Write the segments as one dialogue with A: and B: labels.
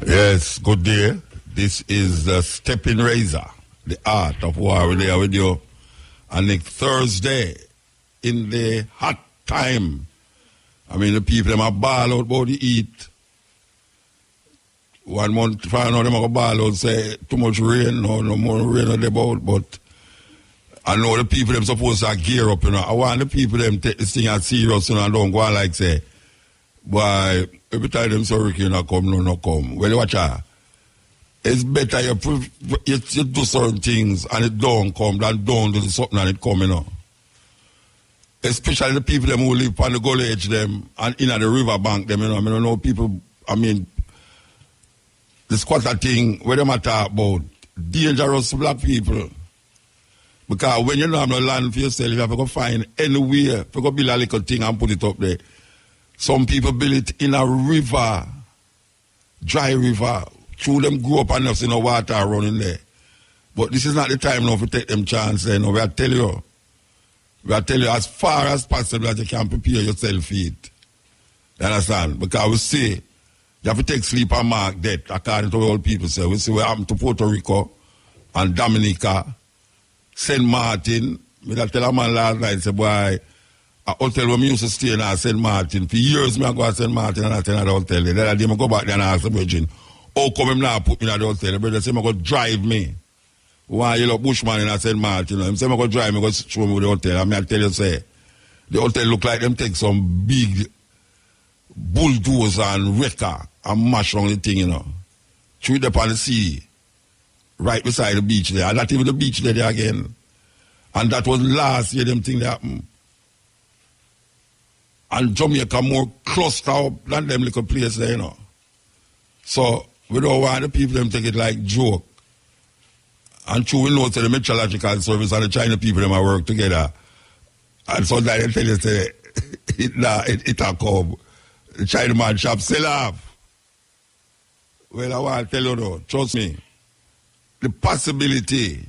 A: Yes, good day. This is the Stepping Razor, the art of war. We're there with you on next Thursday in the hot time. I mean, the people them are ball out about the heat. 1 month, find out them are ball out, say too much rain, no more rain on the boat, but I know the people them supposed to gear up, you know. I want the people them take this thing as serious, you know, and don't go on like say, boy, every time them say hurricane come, no come. Well, watch out. It's better you do certain things and it don't come than don't do something and it come, you know. Especially the people them who live on the gully edge them and in the river bank them, you know. I mean, I know people, I mean, the squatter thing, where them talk about, dangerous black people. Because when you don't have no land for yourself, you have to go find anywhere, to go build a little thing and put it up there. Some people build it in a river, dry river. True, them grew up and not see no water running there. But this is not the time now to take them chance. You know, we tell you as far as possible that you can prepare yourself for it. You understand? Because we see, you have to take sleep and mark death, according to what all people say. We see what happened to Puerto Rico and Dominica, St. Martin. I tell a man last night, say, boy, a hotel where we used to stay in St. Martin. For years, I go to St. Martin and I tell the hotel. The other day, I go back there and ask the virgin, how come him now put me in the hotel? The brother say, I'm going to drive me. One yellow bushman in St. Martin. He say, I'm going to drive me, go show me with the hotel. I mean, I tell you, say, the hotel look like them take some big bulldozer and wrecker and mash on the thing, you know. Through it up on the sea, right beside the beach there. And not even the beach there again. And that was last year, them thing that happened. And Jamaica more clustered up than them little place there, you know. So, we don't want the people them take it like joke. And true, we know that the meteorological service and the China people them work together. And sometimes they tell you, say, it a come. The China man shop sell off. Well, I want to tell you though, trust me, the possibility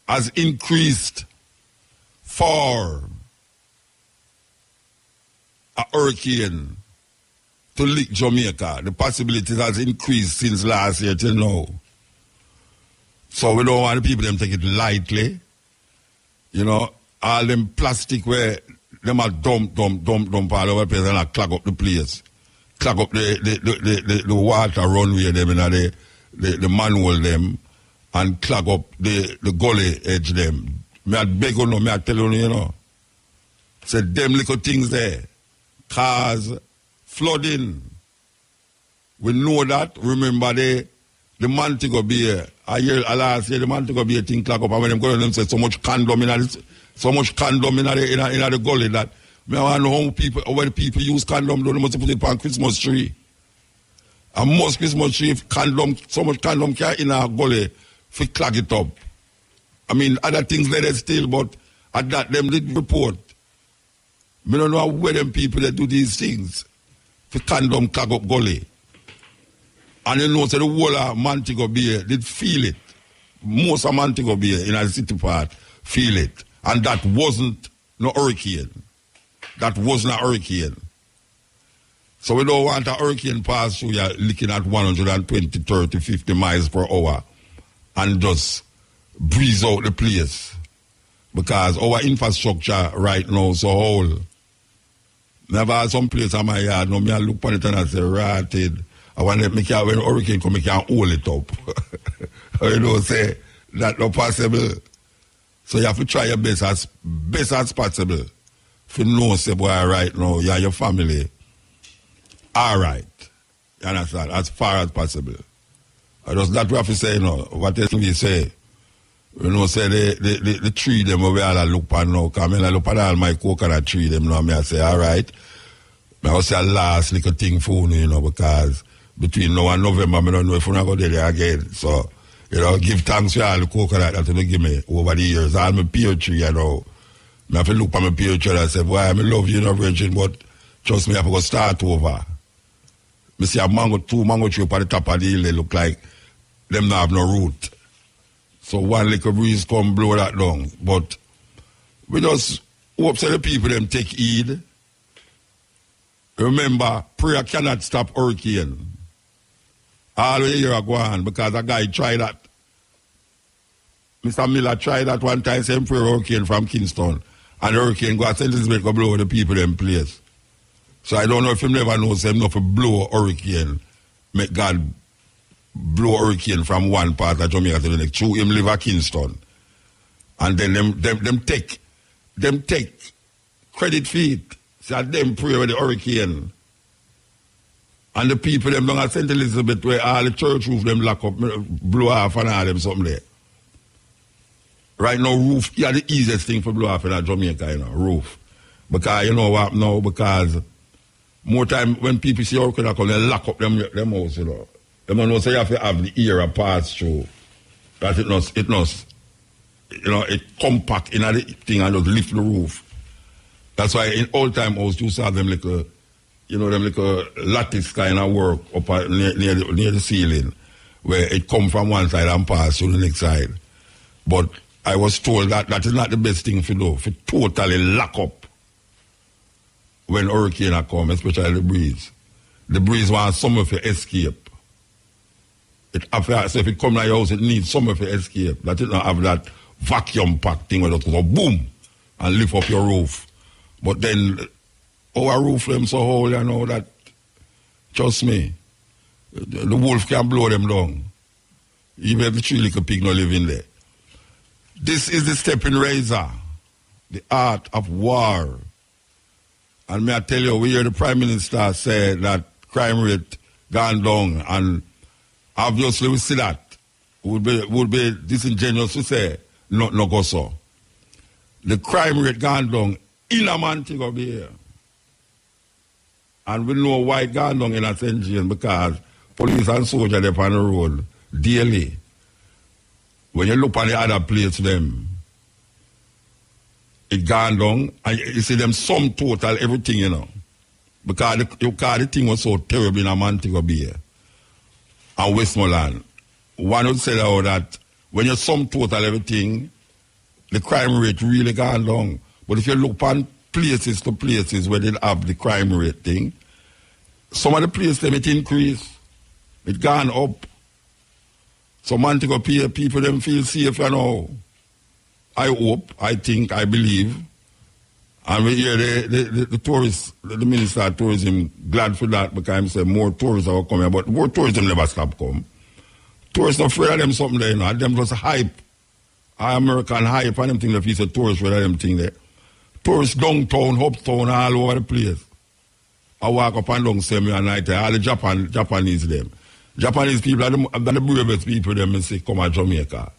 A: has increased for a hurricane to lick Jamaica. The possibility has increased since last year till now. So we don't want the people them take it lightly. You know, all them plastic where them are dump all over the place and clog up the place. Clog up the water runway them in the manhole them and clog up the gully edge them. Me I beg you know, me I tell you know. Say them little things there cause flooding. We know that. Remember the Montego Bay. Last year the Montego Bay thing clog up and when them go to them say so much condom in the gully that I want to know how people when people use condom, they must put it on Christmas tree. And most Christmas tree so much condom can in a gully for clog it up. I mean other things there still, but at that them did report. I don't know where them people that do these things for condom clog up gully. And you know, so the whole of Montego Bay did feel it. Most of Montego Bay in the city part feel it. And that wasn't no hurricane. That wasn't a hurricane. So we don't want a hurricane pass through you looking at 120, 30, 50 miles per hour and just breeze out the place. Because our infrastructure right now is so old. Never had some place on my yard, no, me I look on it and I say, ratted. I want to make when hurricane come, I can hold it up. You know, say, that's not possible. So you have to try your best as possible. If you know, say, boy, right now, you and your family, all right. You understand? As far as possible. Just that we have to say, you know, what else we say? You know, say the tree them over all I look at now. Because I look at all my coconut tree them now. I say, all right. I will say a last little thing for you know, because between now and November, I don't know if we're not going to there again. So, you know, give thanks for all the coconut that they give me over the years. All my pear tree, you know. I have to look at my pear tree and say, boy, I love you, you know, Virgin, but trust me, I have to go start over. I see a two mango tree up at the top of the hill, they look like them not have no root. So one little breeze come blow that down. But we just hope that the people them take heed. Remember, prayer cannot stop hurricane. All the year go on because a guy tried that. Mr. Miller tried that one time, same for a hurricane from Kingston. And the hurricane got sentenced to blow the people in place. So I don't know if him never knows him enough to blow a hurricane. Make God blow a hurricane from one part of Jamaica to the next. Through him live at Kingston. And then them take credit for it. So them pray with the hurricane. And the people them down at St. Elizabeth where all the church roof them lock up, blow off and all them something there. Right now, roof, yeah, the easiest thing for blow off in Jamaica, you know, roof. Because you know what now, because more time when people see hurricane come, they lock up them house, you know. They don't know, so you have to have the era pass through. That it compact in the thing and just lift the roof. That's why in old time house you saw them like a lattice kind of work up near the ceiling, where it come from one side and pass to the next side. But I was told that is not the best thing to do, for totally lock up when hurricane come, especially the breeze. The breeze wants some of your escape. So if it come to your house, it needs some of your escape. That it not have that vacuum pack thing where it goes boom and lift up your roof. But then our roof them so whole, you know, that, trust me, the wolf can blow them down. Even if the three little pig not live in there. This is the stepping razor, the art of war. And may I tell you, we hear the Prime Minister say that crime rate gone down, and obviously we see that. Would be disingenuous to say, no go so. The crime rate gone down in a Montego Bay here. And we know why it gone down in a St. James, because police and soldiers are on the road daily. When you look on the other place, them, it gone down, and you see them sum total everything, you know. Because the thing was so terrible in a Montego Bay and Westmoreland. One would say that when you sum total everything, the crime rate really gone down. But if you look on places to places where they have the crime rate thing, some of the places them it increase. It gone up. So Montego Bay people them feel safe, you know. I hope, I think, I believe. And we hear the tourists, the Minister of Tourism, glad for that because I'm saying more tourists are coming, but more tourism never stop come. Tourists not afraid of them something there, you know. Them just hype. American hype and them thing that piece of tourists afraid of them thing there. Tourists downtown, uptown, all over the place. I walk up and down semi at night, all the Japanese them. Japanese people are the bravest people them and say, come to Jamaica.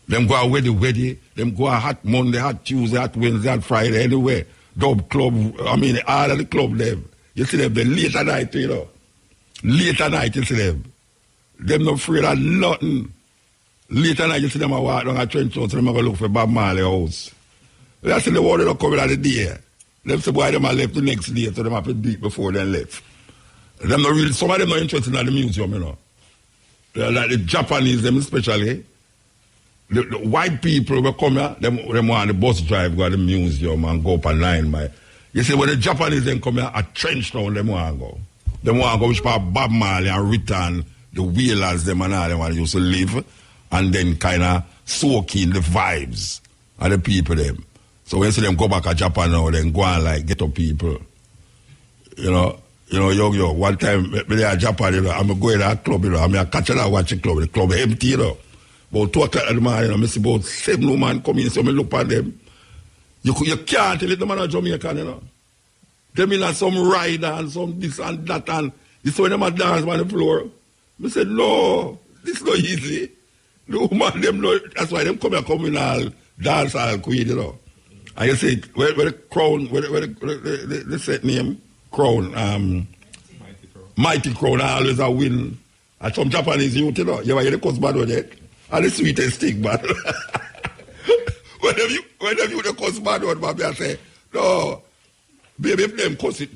A: Them go away the wedding, them go a hot Monday, hot Tuesday, hot Wednesday, hot Friday, anywhere. Dub club, all of the club them. You see them late at night, you know. Late at night, you see them. Them not afraid of nothing. Late at night, you see them walk down a trench house, so them go look for Bob Marley house. That's the water that come out of the day. Them say, boy, them are left the next day, so them have to do it before they left. Them not really, some of them not interested in the museum, you know. Like the Japanese, them especially. The white people will come here, them want the bus drive, go to the museum and go up a 9 mile. You see, when the Japanese then come here, a trench town, them want to go. Them want to go which part Bob Marley and return the whalers, them and all them want to used to live, and then kind of soak in the vibes of the people, them. So when you see them go back to Japan now, then go and like get up people. You know, yo, one time, when they are Japan, you know, I'm going to a club, you know, I'm catching a watch club, the club empty, you know. About 2 o'clock in the morning, I see about 7 women come in, so I look at them. You can't tell it, the man of Jamaica, you know. Them in some rider and some this and that, and you saw them a dance on the floor. I said, no, this is not easy. The woman, them know, that's why them come in all dance all queen, you know. And you see, where the crown, where the set name, crown, Mighty Crown, always a win. And some Japanese youth, you know, you hear the cuss bad with it. And the sweetest thing, man. Whenever you the cuss bad one, baby, I say, no, baby, if them cuss it,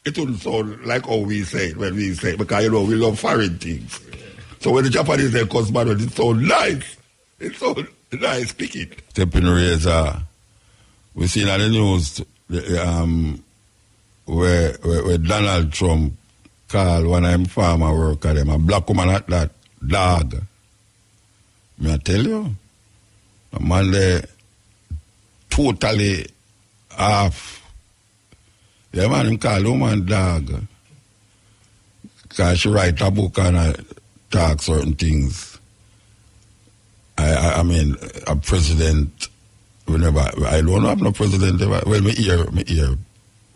A: it wouldn't sound like how we say it when we say it, because, you know, we love foreign things. So when the Japanese say cuss bad one, it sounds nice. It sounds nice, pick it. Stepping razor. We seen on the news where Donald Trump call one of them farmer worker, them, a black woman at that, dog. Me I tell you, a man there totally off. The man him call the woman dog. Because she write a book and talk certain things. I mean, a president, whenever, I don't have no president ever. Well, me hear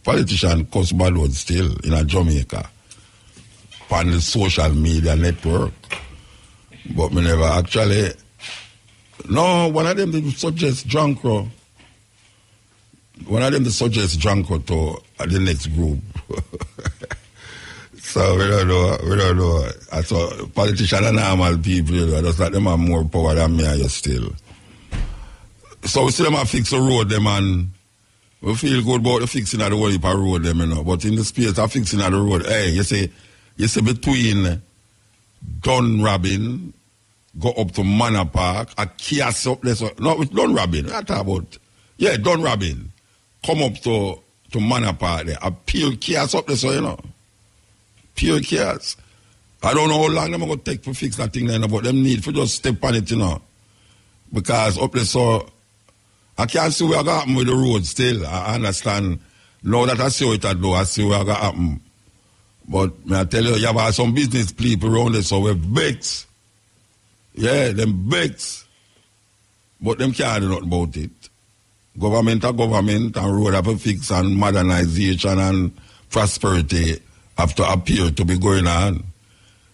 A: politician cuss bad words still in a Jamaica on the social media network. But me never actually. No, one of them did suggest Janko. One of them did suggest Janko to the next group. So we don't know. I saw politicians and normal people, you know, just like them have more power than me and you still. So we see them have fix the road them and we feel good about the fixing of the whole heap of road them, you know. But in the space of fixing of the road, hey, you see between Dunrabin, go up to Manor Park, a kiosk up there. So, no, with Dunrabin, I talk about. Yeah, Dunrabin. Come up to Manor Park there. A pure kiosk up there, so you know. Pure chaos. I don't know how long them going to take to fix that thing there, but them need to just step on it, you know. Because up there, so I can't see what happen with the road still. I understand. Now that I see what it do, I see what happen. But may I tell you, you have some business people around there, so we vex. Yeah, them vex. But them can't do nothing about it. Government and road have to fix and modernization and prosperity have to appear to be going on.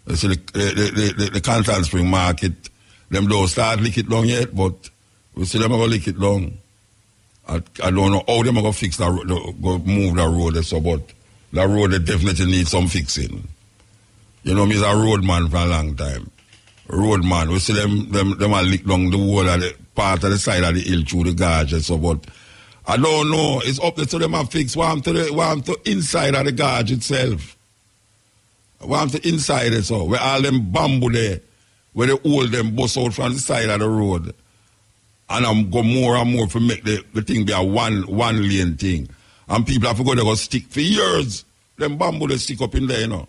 A: You see the Kingston Spring Market, them don't start lick it down yet, but we see them going to lick it down. I don't know how them are going to fix that, go move the road, so, but that road they definitely needs some fixing. You know, me's a roadman for a long time. Roadman, we see them are lick down the wall of the part of the side of the hill through the gorge, so, but I don't know. It's up there to them and fix one to inside of the gorge itself. One to inside it, so where all them bamboo there, where they hold them bust out from the side of the road. And I'm go more and more to make the thing be a one lane thing. And people have to go there go stick for years. Them bamboo they stick up in there, you know.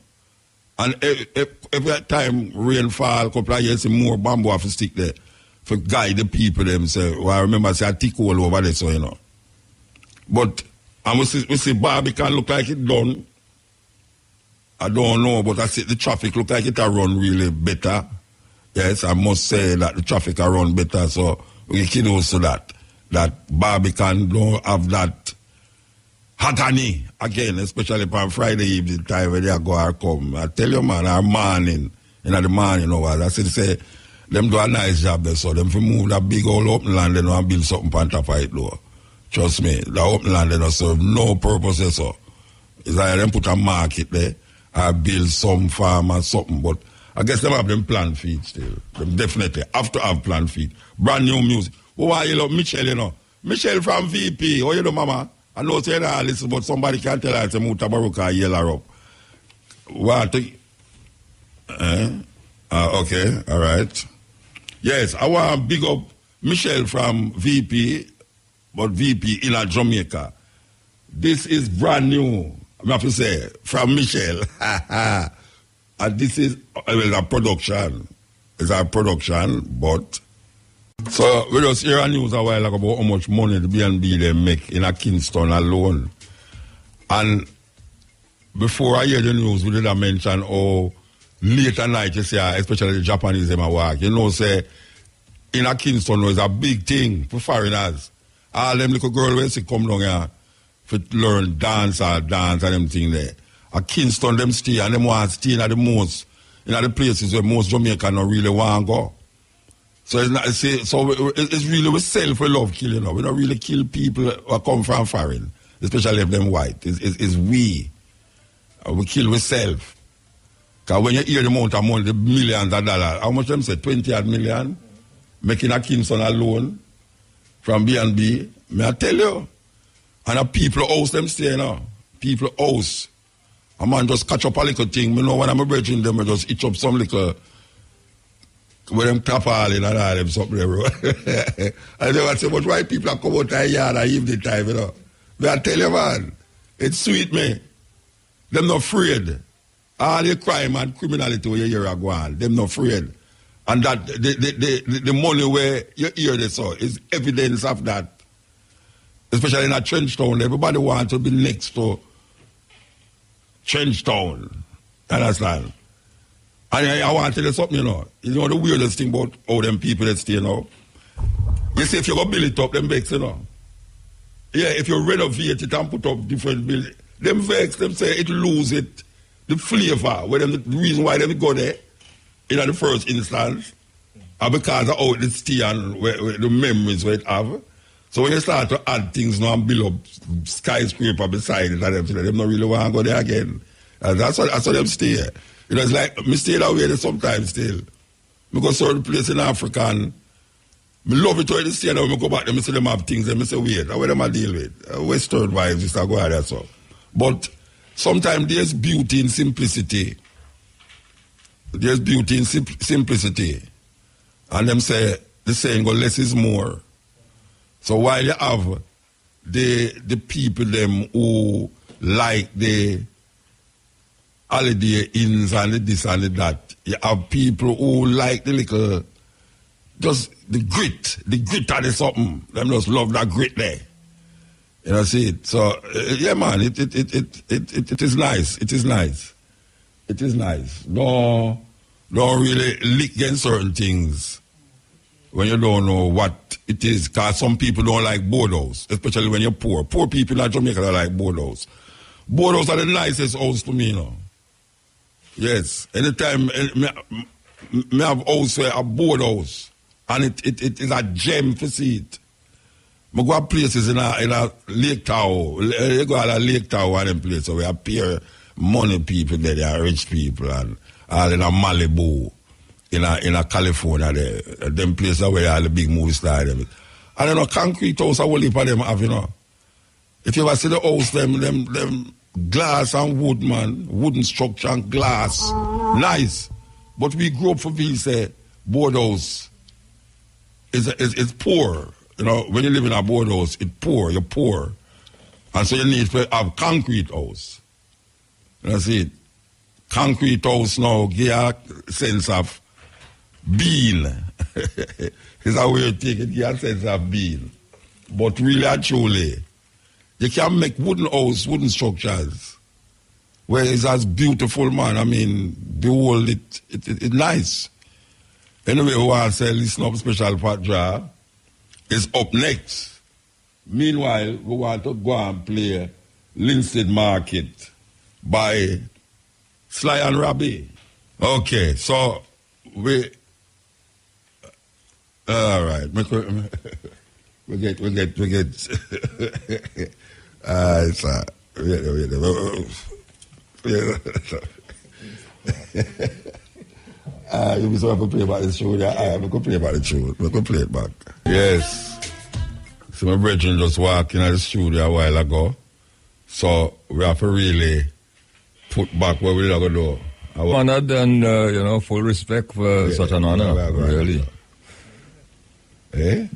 A: And every time rain fall, couple of years, more bamboo have to stick there. For guide the people themselves. Well, I remember say I tick all over there, so you know. But and we see Barbican look like it done. I don't know, but I see the traffic look like it run really better. Yes, I must say that the traffic run better, so we can also that Barbican don't have that agony again, especially on Friday evening time when they go or come. I tell you, man, our morning, in the morning, you know what, I say, them do a nice job there, so them fi move that big old open land, they know, and build something on top of it, though. Trust me, the open land, they don't serve no purpose there, so. It's like them put a market there, or build some farm or something, but I guess them have them plant feed still. Them definitely have to have plant feed. Brand new music. Oh, why you love Michelle, you know? Michelle from VP. Oh, you know, mama? I know say that, listen, but somebody can tell her it's a Mutabaruka yell her up. What? Okay, all right. Yes, I want to big up Michelle from VP, but VP in a Jamaica. This is brand new, I have to say, from Michelle. And this is a production. It's a production, but... So, we just hear a news a while ago about how much money the B&B they make in a Kingston alone. And before I hear the news, we did not mention how late at night, you see, especially the Japanese, them work. You know, say, in a Kingston is a big thing for foreigners. All them little girls when they come down here for learn dance and them thing there. A Kingston, them stay, and them want to stay in the places where most Jamaicans don't really want to go. So it's really we self we love killing. You know? We don't really kill people who come from foreign, especially if them white. It's we. We kill ourselves. Because when you hear the amount of money, the millions of dollars, how much them say? 20 million? Making a Kingston alone from B&B. May I tell you? And a people house them stay now. People house. A man just catch up a little thing. You know when I'm bridging them, I just itch up some little... With them tapal and all them something there, bro. I never say, but why people are come out of the yard at evening time, you know? But I tell you, man, it's sweet, me. Them not afraid. All the crime and criminality where you hear are going, them not afraid. And that the money where you hear this so is evidence of that. Especially in a trench town, everybody wants to be next to trench town. Understand? And I want to tell you something, you know. You know the weirdest thing about all them people that stay now? You see, if you go build it up, them vex, you know. Yeah, if you renovate it and put up different buildings, them vex, them say it lose it, the flavor, where them, the reason why them go there, in the first instance, are because of how it stay and where the memories where it have. So when you start to add things now and build up skyscraper beside it, and them not really want to go there again. And that's what them stay. You know, it's like, me stay that way sometimes still. Because certain place in Africa, and I love it when they stay there, when I go back there, I see them have things, and I say, wait, that's what them I deal with. Western vibes, just go out there, so. But sometimes there's beauty in simplicity. There's beauty in simplicity. And them say, the saying go, less is more. So while you have the people them who like the holiday inns and the this and the that, you have people who like the little, just the grit of the something. Them just love that grit there. You know, see it. So yeah, man, it is nice. It is nice. It is nice. No, don't really lick against certain things when you don't know what it is, because some people don't like boardhouse, especially when you're poor. Poor people in Jamaica don't like boardhouse. Boardhouse are the nicest house to me, you know. Yes. Anytime me have house where a boardhouse, and it is a gem to see it. I go to places in a lake tower. You go to a lake tower and them places where appear money people there, they are rich people, and all in a Malibu. In a California there, them places where all the big movie stars. And you know, concrete house, I will leave for them have, you know. If you ever see the house, them glass and wood, man, wooden structure and glass, nice. But we grew up for being say board house is poor. You know, when you live in a board house, it's poor, you're poor. And so you need to have concrete house. You know, see it? Concrete house now give you a sense of being. It's a weird thing, it gives a sense of being. But really and truly, you can make wooden house, wooden structures, where it's as beautiful, man. I mean, behold, it's nice. Anyway, we want to say, listen up, Special Pot Draw is up next. Meanwhile, we want to go and play Linstead Market by Sly and Robbie. Okay, so we... all right, we get. You be so happy to play about the show. Yeah, we can play about the show. We can play it back. Yes. So my brethren just walked in the studio a while ago. So we have to really put back what we're going to do.
B: Honored and, full respect for such an honor, really.
A: Eh?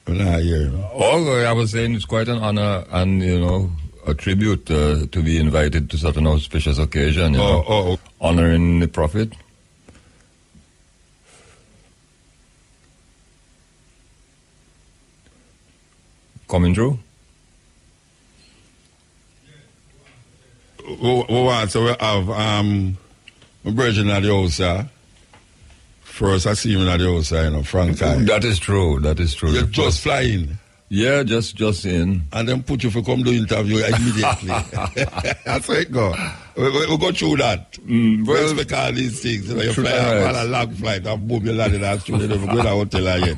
A: Nah, yeah.
B: Oh, I was saying it's quite an honor and, a tribute to be invited to such an auspicious occasion, honoring the Prophet. Coming through?
A: So we have my brethren at the house, First I see him at the house, Frank.
B: That is true.
A: You're just flying.
B: Yeah, just in.
A: And then put you for come to interview immediately. That's how it go. We go through that. We expect all these things. You fly on a long flight and boom, you land in that studio. You go to the hotel again.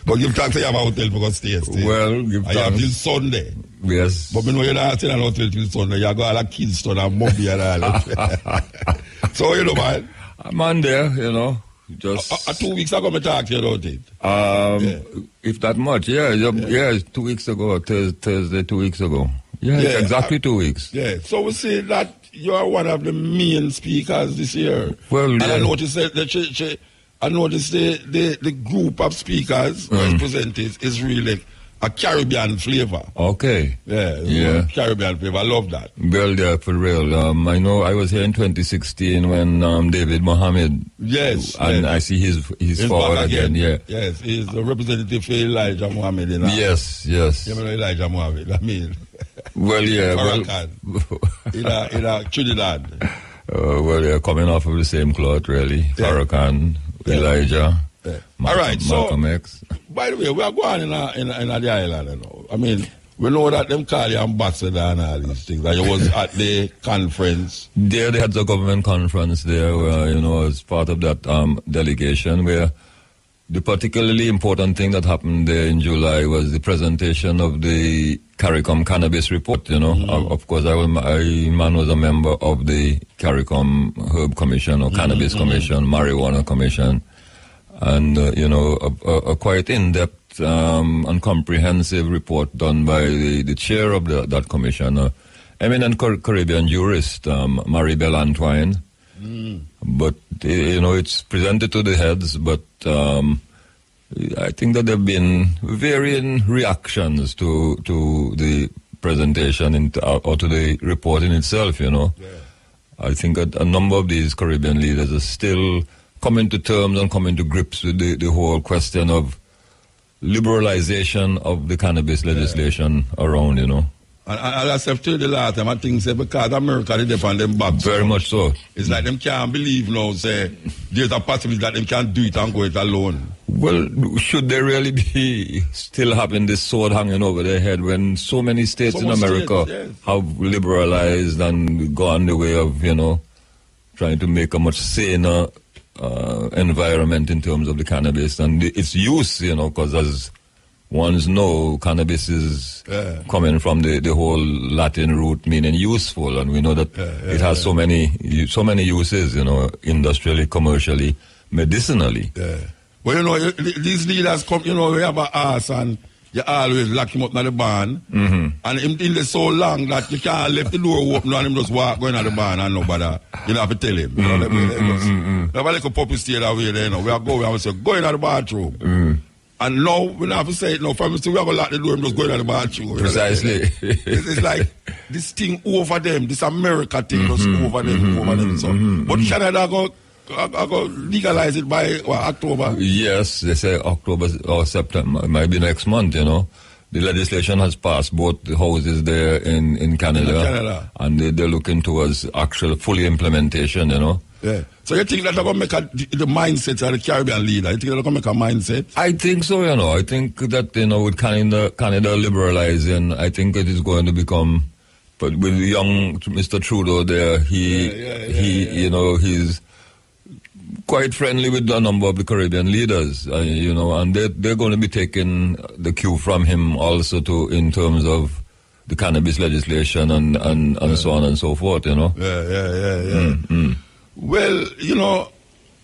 A: But give thanks to you have a hotel for stay.
B: Well, give thanks.
A: I have till Sunday.
B: Yes.
A: But you're not staying in a hotel till Sunday. You go all like Kingston and Mobby and all. So, man.
B: I'm on there, Just
A: 2 weeks ago, I talked to you about it.
B: If that much, yeah, 2 weeks ago, Thursday, 2 weeks ago. Yeah, exactly 2 weeks.
A: Yeah, so we see that you are one of the main speakers this year.
B: Well,
A: and I noticed that the group of speakers, representatives, is really a Caribbean flavor.
B: Okay.
A: Yeah. Caribbean flavor. I love that.
B: Well, yeah, for real. I know I was here in 2016 when David Mohammed.
A: Yes.
B: And I see he's forward again. Yeah.
A: Yes, he's a representative for Elijah Mohammed.
B: Yes.
A: You know Elijah Mohammed. I mean.
B: Well, yeah.
A: in Trinidad.
B: Well, they're coming off of the same cloth, really. Farrakhan, Elijah.
A: Yeah. All right,
B: Malcolm X.
A: By the way, we are going in the island, you know. I mean, we know that them call you ambassador and all these things. That you was at the conference.
B: There, they had the government conference there, where, you know, as part of that delegation, where the particularly important thing that happened there in July was the presentation of the CARICOM Cannabis report, you know. Of course, I was a member of the CARICOM Herb Commission or Cannabis Commission, Marijuana Commission. And, you know, a quite in-depth and comprehensive report done by the chair of that commission, eminent Caribbean jurist, Maribel Antoine. But, you know, it's presented to the heads, but I think that there have been varying reactions to the presentation or to the report in itself, you know. Yeah. I think a number of these Caribbean leaders are still coming to terms and coming to grips with the whole question of liberalization of the cannabis legislation around, you know.
A: And as I said to you the last time, I think because America is on them back.
B: Very much so.
A: It's like them can't believe now, say, there's a possibility that them can't do it and go it alone.
B: Well, should they really be still having this sword hanging over their head when so many states in America have liberalized and gone the way of, you know, trying to make a much saner environment in terms of the cannabis and its use, you know, because as ones know, cannabis is coming from the whole Latin root meaning useful, and we know that it has so many uses, you know, industrially, commercially, medicinally.
A: Yeah. Well, you know, these leaders come, you know, we have an ass and you always lock him up in the barn, and him in there so long that you can't leave the door open and him just walk going to the barn and nobody, you know, have to tell him. You know, we have a little puppy stay that way there, you know. We have to say, go into the bathroom. And now, we don't have to say it now. From we have to lock the door and just go into the bathroom.
B: Precisely.
A: It's like this thing over them, this America thing just over them, So. But Canada go legalize it by October?
B: Yes, they say October or September. It might be next month, you know. The legislation has passed both the houses there in Canada. And they're looking towards actual fully implementation, you know.
A: Yeah. So you think that they're going to make the mindset of the Caribbean leader? You think they're going to make a mindset?
B: I think so, you know. I think that, you know, with Canada liberalizing, I think it is going to become, but with young Mr. Trudeau there, you know, he's quite friendly with a number of the Caribbean leaders, you know, and they're going to be taking the cue from him also in terms of the cannabis legislation and so on and so forth, you know.
A: Yeah. Well, you know,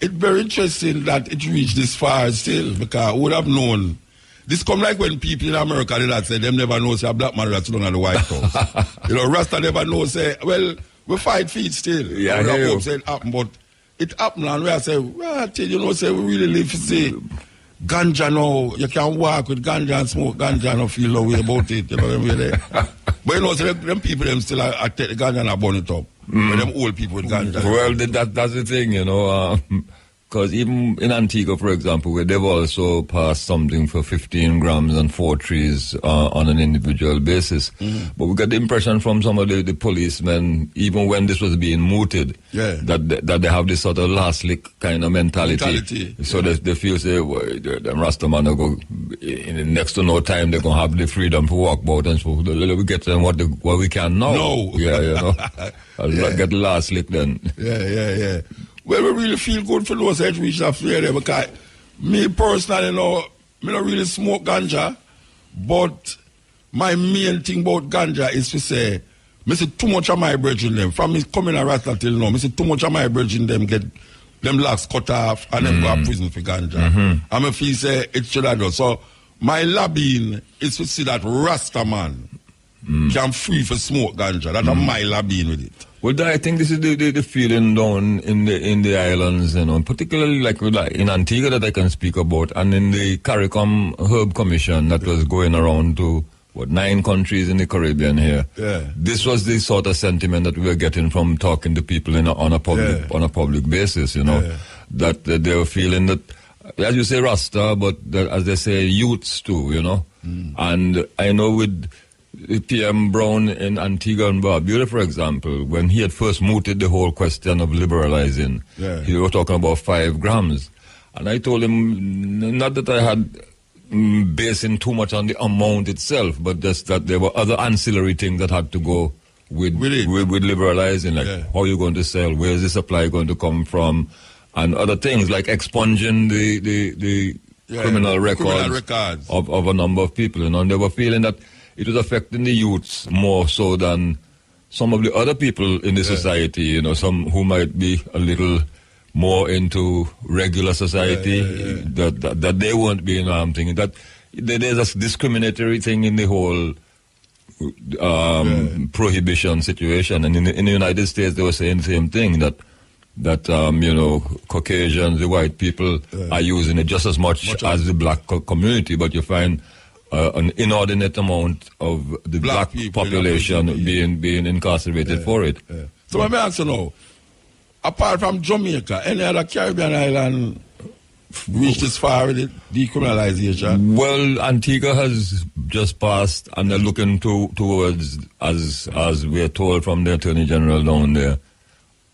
A: it's very interesting that it reached this far still, because I would have known. This come like when people in America did that say them never know say a black man that's down at the White House. You know, Rasta never know say, well, we fight for it still.
B: Yeah, I hear you.
A: Say it happen, but it happened and we are say, well, you know, say we really live to say ganja now. You can walk with ganja and smoke ganja and feel no way about it. You know what I mean? But you know, so them people them still take the ganja and burn it up. But them old people with ganja.
B: Well, that's the thing, you know. Because even in Antigua, for example, where they've also passed something for 15 grams and 4 trees on an individual basis. But we got the impression from some of the policemen, even when this was being mooted, that they have this sort of last lick kind of mentality. So they feel, say, well, them Rastaman will go, in next to no time, they're going to have the freedom to walk about and so we get them what we can now. No. Yeah, you know. Get the last lick then.
A: Yeah. Well, we really feel good for those that reach that fear there, because me personally, you know, I don't really smoke ganja, but my main thing about ganja is to say, I see too much of my brethren them, from me coming a Rasta till now, I see too much of my brethren them get them locks cut off and them go to prison for ganja. And I feel say it should have done. So my lobbying is to see that Rasta man can free for smoke ganja. That's my lobbying with it.
B: Well, I think this is the feeling down in the islands, particularly like in Antigua that I can speak about, and in the CARICOM Herb Commission that was going around to 9 countries in the Caribbean here.
A: Yeah.
B: This was the sort of sentiment that we were getting from talking to people on a public basis, that they were feeling that, as you say, Rasta, but as they say, youths too, And I know with PM Brown in Antigua and Barbuda, for example, when he had first mooted the whole question of liberalizing, he was talking about 5 grams. And I told him, not that I had basing too much on the amount itself, but just that there were other ancillary things that had to go with liberalizing, like how are you going to sell, where is the supply going to come from, and other things like expunging the criminal records of a number of people. And they were feeling that it was affecting the youths more so than some of the other people in the society, some who might be a little more into regular society, that they won't be in harm thing. That there's a discriminatory thing in the whole prohibition situation. And in the United States, they were saying the same thing, that Caucasians, the white people, are using it just as much as the black community, but you find an inordinate amount of the black population being incarcerated for it.
A: So let me ask you now, apart from Jamaica, any other Caribbean island reached this far with decriminalization?
B: Well, Antigua has just passed, and they're looking towards, as we are told from the Attorney General down there,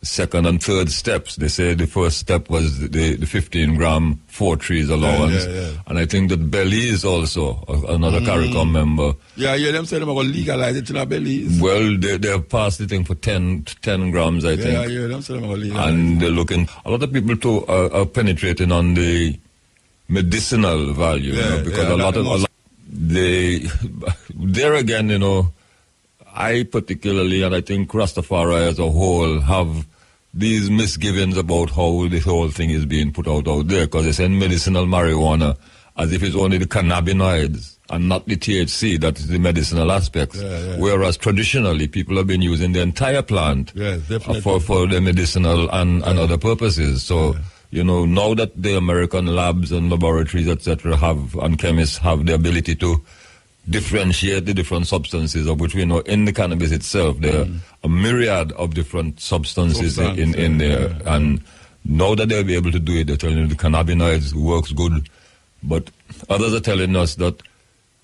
B: second and third steps. They say the first step was the 15-gram 4 trees allowance. And I think that Belize also, another CARICOM member.
A: Yeah, them say they're going to legalize it in Belize.
B: Well, they have passed the thing for 10 grams, I think.
A: Yeah, them say they're going to legalize
B: and they're looking, a lot of people too are penetrating on the medicinal value, because there again, I particularly, and I think Rastafari as a whole, have these misgivings about how this whole thing is being put out there, because they say medicinal marijuana as if it's only the cannabinoids and not the THC that is the medicinal aspects. Whereas traditionally people have been using the entire plant for the medicinal and other purposes. So, now that the American labs and laboratories, etc., and chemists have the ability to differentiate the different substances, of which we know in the cannabis itself there are a myriad of different substances in there. And now that they'll be able to do it, they're telling you the cannabinoids works good. But others are telling us that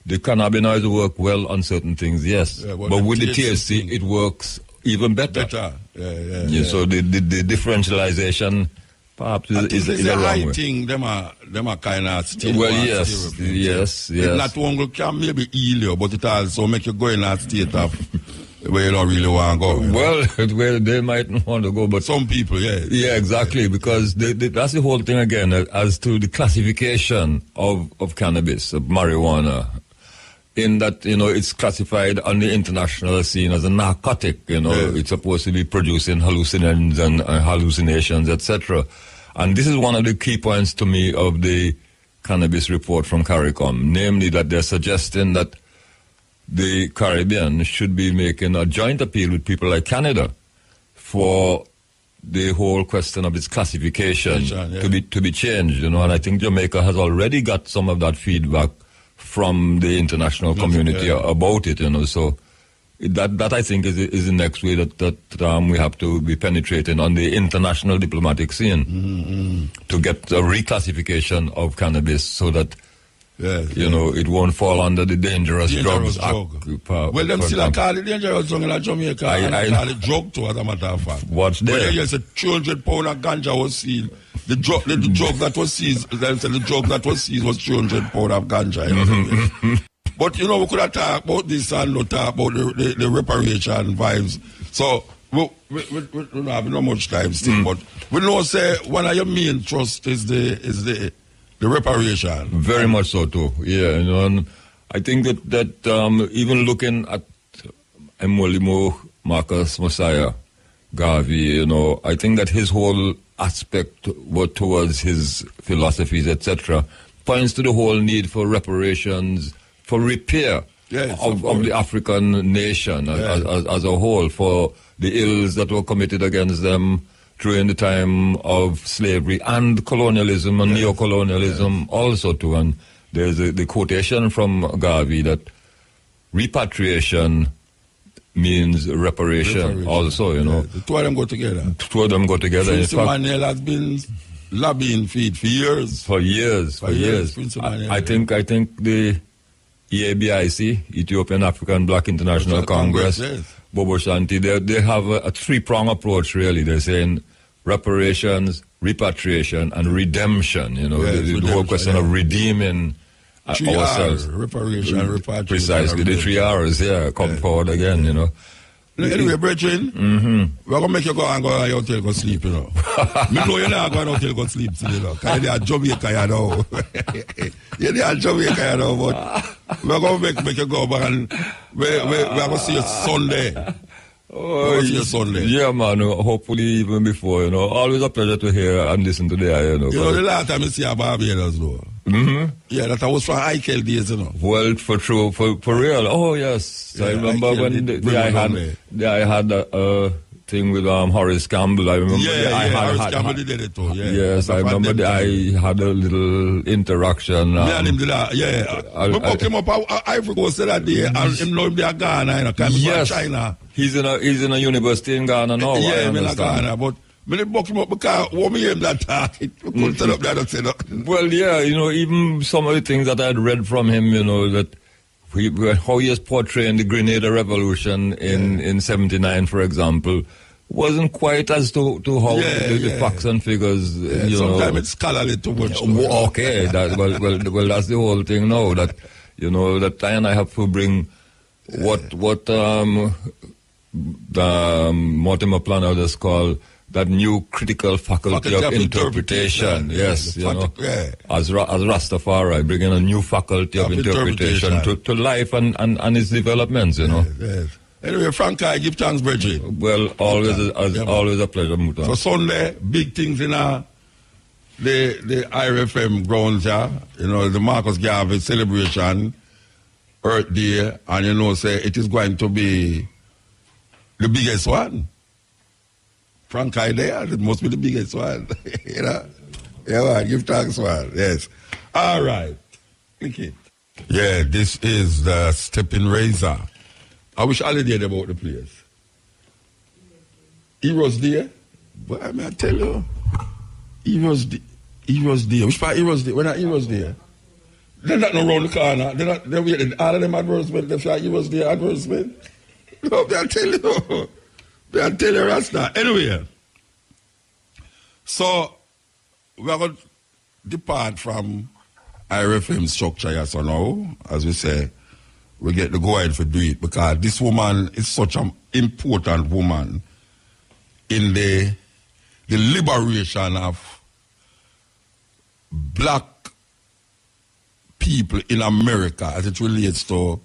B: the cannabinoids work well on certain things, yes. But with the THC, it works even better. So the differentialization perhaps is a wrong way.
A: Thing, them are kind of state.
B: Well, yes.
A: It not only can maybe heal you, but it also make you go in that state of where you don't really want to go.
B: Well, they might not want to go, but
A: some people,
B: Yeah, exactly, because that's the whole thing again, as to the classification of cannabis, of marijuana, in that, it's classified on the international scene as a narcotic, It's supposed to be producing hallucinogens and hallucinations, etc. And this is one of the key points to me of the cannabis report from CARICOM, namely that they're suggesting that the Caribbean should be making a joint appeal with people like Canada for the whole question of its classification to be changed, And I think Jamaica has already got some of that feedback from the international community about it, So that I think is the next way that we have to be penetrating on the international diplomatic scene to get a reclassification of cannabis so that it won't fall under the Dangerous Drugs Act.
A: Well, them still call it dangerous drug in Jamaica. I call it drug too, as a matter of fact.
B: What's there?
A: Well, yes, 200 pounds of ganja was seized. The drug that was seized, the drug that was seized was 200 pounds of ganja. But, we could have talked about this and not talk about the reparation vibes. So, we don't have no much time still, but we know, say, one of your main thrusts is the reparation.
B: Very much so, too. Yeah, and I think that even looking at Emolimo, Marcus Messiah, Garvey, I think that his whole aspect towards his philosophies, etc., points to the whole need for reparations, for repair of the African nation as a whole, for the ills that were committed against them during the time of slavery and colonialism and neocolonialism also too. And there's the quotation from Garvey that repatriation means reparation also, you know.
A: The two of them go together.
B: The two of them go together.
A: Prince Emmanuel has been lobbying for it for years.
B: For years. I think the EABIC, Ethiopian African Black International Congress, Bobo Shanti, they have a three-prong approach, really. They're saying reparations, repatriation, and redemption. You know, the whole question of redeeming ourselves.
A: Reparation, repatriation.
B: Precisely, the 3 R's, come forward again, you know.
A: Anyway, brethren, we're going to make you go and go to your hotel go sleep, you know. Me know you're not going to hotel go sleep, you know. Because you're at Jamaica, you know. You're at Jamaica, you know, but we're going to make you go back and we're going to see you Sunday.
B: Oh, yeah, man. Hopefully, even before, you know. Always a pleasure to hear and listen to the you know.
A: You know, the last time I see a Barbados, though. Yeah, that was from Eichel days, you know.
B: Well, for real. Oh, yes. I remember when I had a thing with Horace Campbell. I remember.
A: Horace Campbell did it too. Yeah.
B: Yes, I remember I had a little interaction.
A: And him did that. We booked him up Ivory Coast that day, and him know him there Ghana, you know,
B: yes.
A: China.
B: He's in a university in Ghana now.
A: Yeah, in Ghana, but when they booked him up because when we hear him that talk, we couldn't tell up that and say nothing.
B: Well, yeah, you know, even some of the things that I had read from him, you know, that how he is portraying the Grenada Revolution in 79, for example, wasn't quite as to how the facts and figures, you know.
A: Sometimes it's scholarly too much.
B: Okay, well, that's the whole thing now, that, you know, that I and I have to bring what the Mortimer Planner just called that new critical faculty of interpretation. Yes, you know, as Rastafari, bringing a new faculty of interpretation to life and its developments, you know.
A: Yes. Anyway, Frank, I give thanks, Bridget.
B: Well, always a pleasure, Muta.
A: So Sunday, big things in the IRFM grounds, you know, the Marcus Garvey celebration, Earth Day, and you know, say it is going to be the biggest one. Frank, it must be the biggest one. You know? Yeah, man, give thanks, man. Yes. All right. Click it. Yeah, this is the Stepping Razor. I wish Ali did about the place. He was there. But I mean, I tell you, he was there. Which part he was there? When he was there? They're not around the corner. They're waiting. All of them advertisement, they feel he was there advertisement. No, they'll tell you. They'll tell you, Rasta. Anyway, so we're going to depart from IRFM structure, yes or no, as we say. We get the go ahead for do it because this woman is such an important woman in the liberation of black people in America as it relates to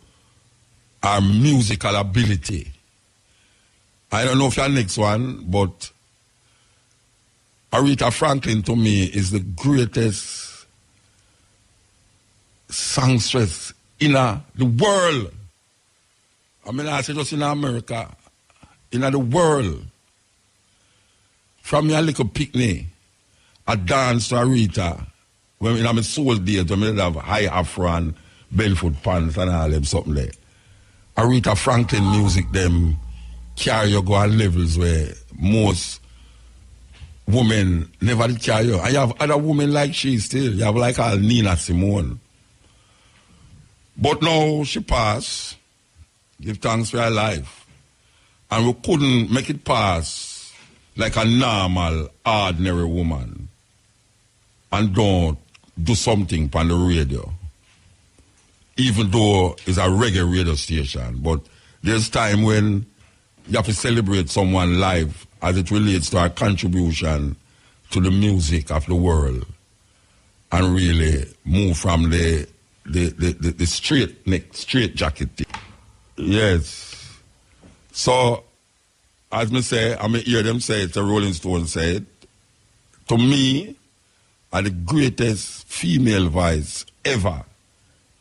A: our musical ability. I don't know if you're next one, but Aretha Franklin to me is the greatest songstress in the world. I mean, I say just in America, in the world. From your little picnic, I dance to Aretha. When in my soul days, when I have high afro and barefoot pants and all them something there. Aretha Franklin music, them carry you go on levels where most women never did carry you. And you have other women like she still. You have like Nina Simone. But now she passed. Give thanks for her life. And we couldn't make it pass like a normal, ordinary woman and don't do something on the radio. Even though it's a reggae radio station. But there's time when you have to celebrate someone live as it relates to our contribution to the music of the world and really move from the straight jacket. Yes. So, as me say, I may hear them say it, the Rolling Stones say it. To me, are the greatest female voice ever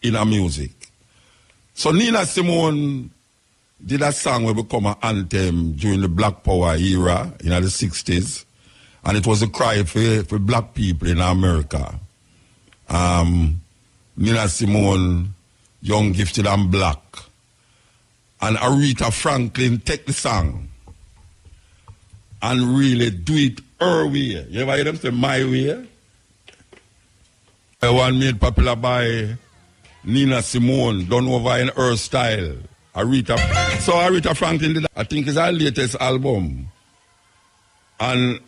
A: in our music. So Nina Simone did a song where become an anthem during the Black Power era in the 60s. And it was a cry for black people in America. Nina Simone, Young, Gifted and Black. And Aretha Franklin take the song and really do it her way. You ever hear them say my way? One made popular by Nina Simone, done over in her style. Aretha. So Aretha Franklin did that. I think it's her latest album. And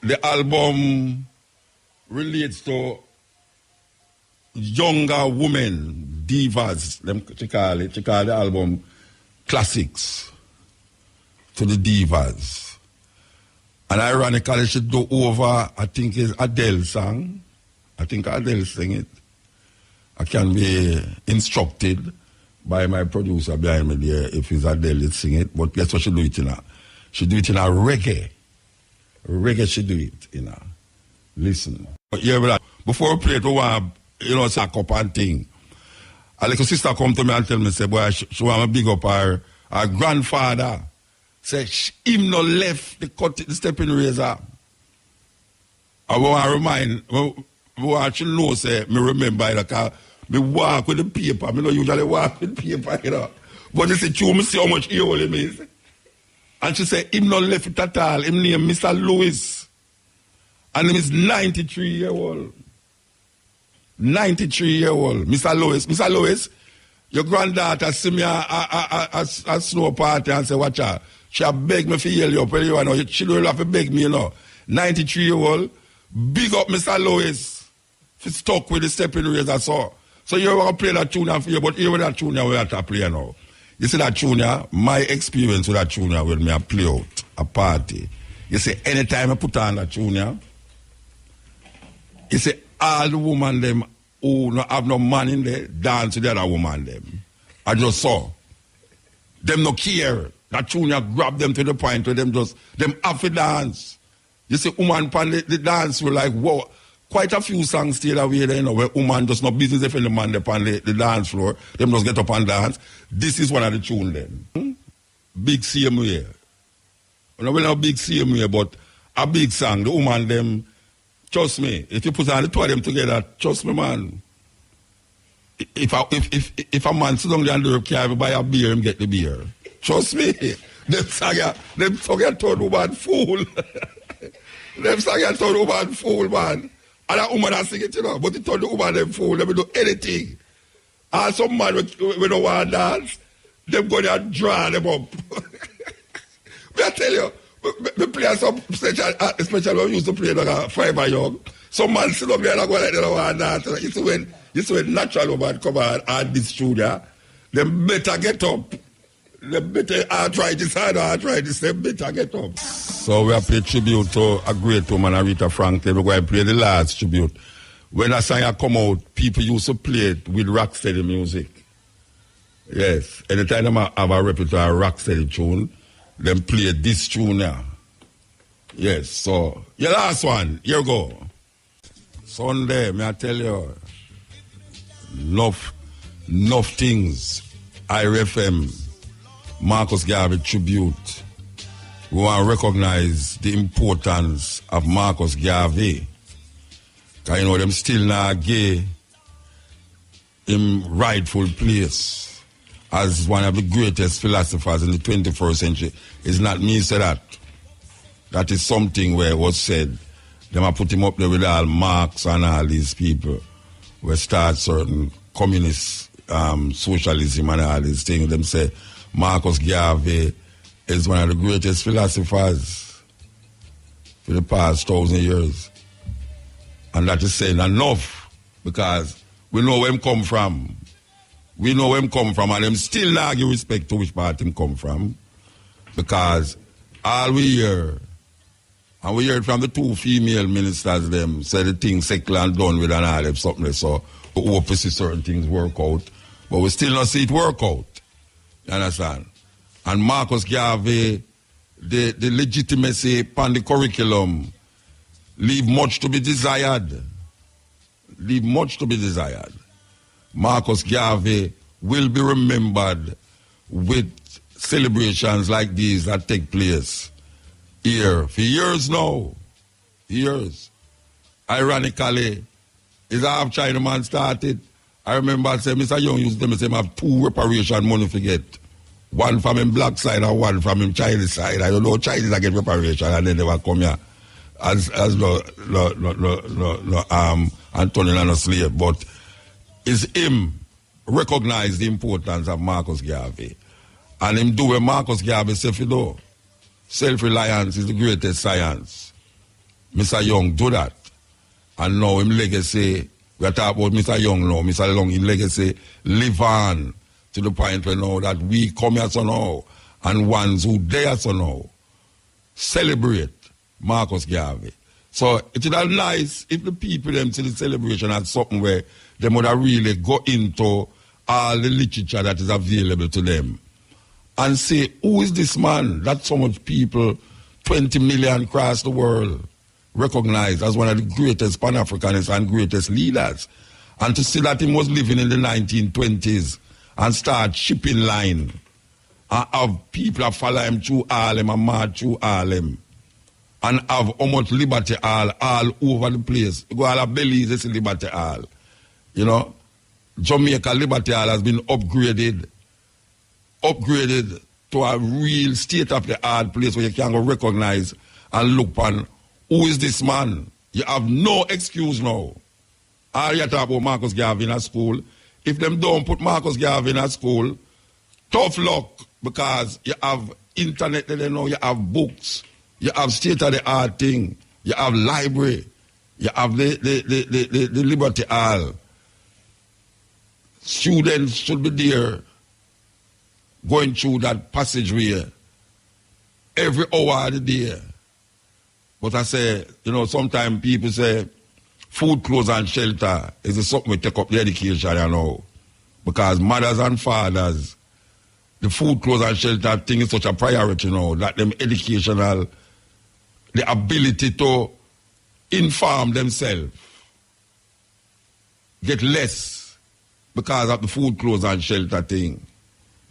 A: the album relates to younger women, divas. She call the album Classics to the divas. And ironically, she do over, I think it's Adele's song. I think Adele sing it. I can be instructed by my producer behind me there if it's Adele that sing it. But guess what she do it in? She do it in a reggae. Reggae she do it in a. Listen. Yeah, before we play it, we want, sack up and thing. A little sister come to me and tell me, say, boy, she want to big up her grandfather. Say, him no left the stepping razor. I want to remind, I want to know, say, me remember, because me walk with the paper. Me don't usually walk with paper, But they say, me see how much he only means. And she said, him not left it at all. Him name Mr. Lewis. And him is 93-year-old. 93-year-old. Mr. Lewis. Mr. Lewis, your granddaughter see me a snow party and say, watch out. She beg me for yell you up. She don't have to beg me, 93-year-old. Big up Mr. Lewis. If stuck with the stepping razor, so you want to play that tune for you, but even that tune we have to play now. You see that tune, my experience with that tune when me play out a party. You see, anytime I put on that tune, you see, all the women them who no have no man in there dance with the other woman them. I just saw. Them no care. That tune grab them to the point where them have to dance. You see, woman pan the dance were like, whoa. Quite a few songs stay that way there, where woman just no business if the man upon the dance floor, them just get up and dance. This is one of the tunes then. Big same way. Well, not big same way, but a big song. The woman them, trust me, if you put on the two of them together, trust me, man. If a man sit down there and do can't buy a beer, him get the beer. Trust me. Them song told woman fool. Them song told woman fool, man. And that woman has sing it, but he told the woman them fool, let me do anything. And some man we don't want to dance, them go there and draw them up. I tell you, we play some special we used to play like Fiber Young. Some man sit up there and go like they don't want to dance. You see when natural woman come out and this studio, them better get up. Them better arthritis, them better get up. So we have paid tribute to a great woman, Aretha Franklin. We're going to play the last tribute. When a song come out, people used to play it with rocksteady music. Yes. Anytime they have a repertoire rocksteady tune, them play this tune now. Yes. So, your last one. Here you go. Sunday, may I tell you, enough things. IRFM, Marcus Garvey tribute. We want to recognize the importance of Marcus Garvey. Because, them still not gay him rightful place as one of the greatest philosophers in the 21st century. It's not me say that. That is something where it was said. Them I put him up there with all Marx and all these people where start certain communist socialism and all these things. Them say Marcus Garvey is one of the greatest philosophers for the past 1,000 years. And that is saying enough because we know where him come from. We know where him come from and them still not give respect to which part him come from because all we hear, and we heard from the two female ministers them, say the thing settled and done with and all them something. So we hope to see certain things work out. But we still not see it work out. You understand? And Marcus Garvey, the legitimacy upon the curriculum leave much to be desired. Leave much to be desired. Marcus Garvey will be remembered with celebrations like these that take place here for years now. Years. Ironically, is half China man started. I remember I said, Mr. Young used to say, I have 2 reparation money to get. One from him black side and one from him Chinese side. I don't know Chinese I get reparation and then they will come here as Antonio and a slave. But it's him recognize the importance of Marcus Garvey. And him do what Marcus Garvey said, you know, self-reliance is the greatest science. Mr. Young do that. And now him legacy, we are talking about Mr. Young now, Mr. Young, his legacy live on to the point where now that we come here so now, and ones who dare so now, celebrate Marcus Garvey. So it would be nice if the people them see the celebration as something where they would have really go into all the literature that is available to them and say, who is this man that so much people, 20 million across the world, recognized as one of the greatest Pan-Africanists and greatest leaders. And to see that he was living in the 1920s and start shipping line and have people that follow him through Harlem and march through Harlem and have how much Liberty Hall all over the place. You go all of Belize, it's Liberty Hall. You know, Jamaica Liberty Hall has been upgraded to a real state-of-the-art place where you can go recognize and look on who is this man. You have no excuse now. All you talk about Marcus Garvey in a school. If them don't put Marcus Garvey in a school, tough luck, because you have internet there now, you have books, you have state-of-the-art thing, you have library, you have the Liberty Hall. Students should be there going through that passageway every hour of the day. But I say, you know, sometimes people say food, clothes and shelter is something we take up the education, you know. Because mothers and fathers, the food, clothes and shelter thing is such a priority, you know, that them educational, the ability to inform themselves get less because of the food, clothes and shelter thing.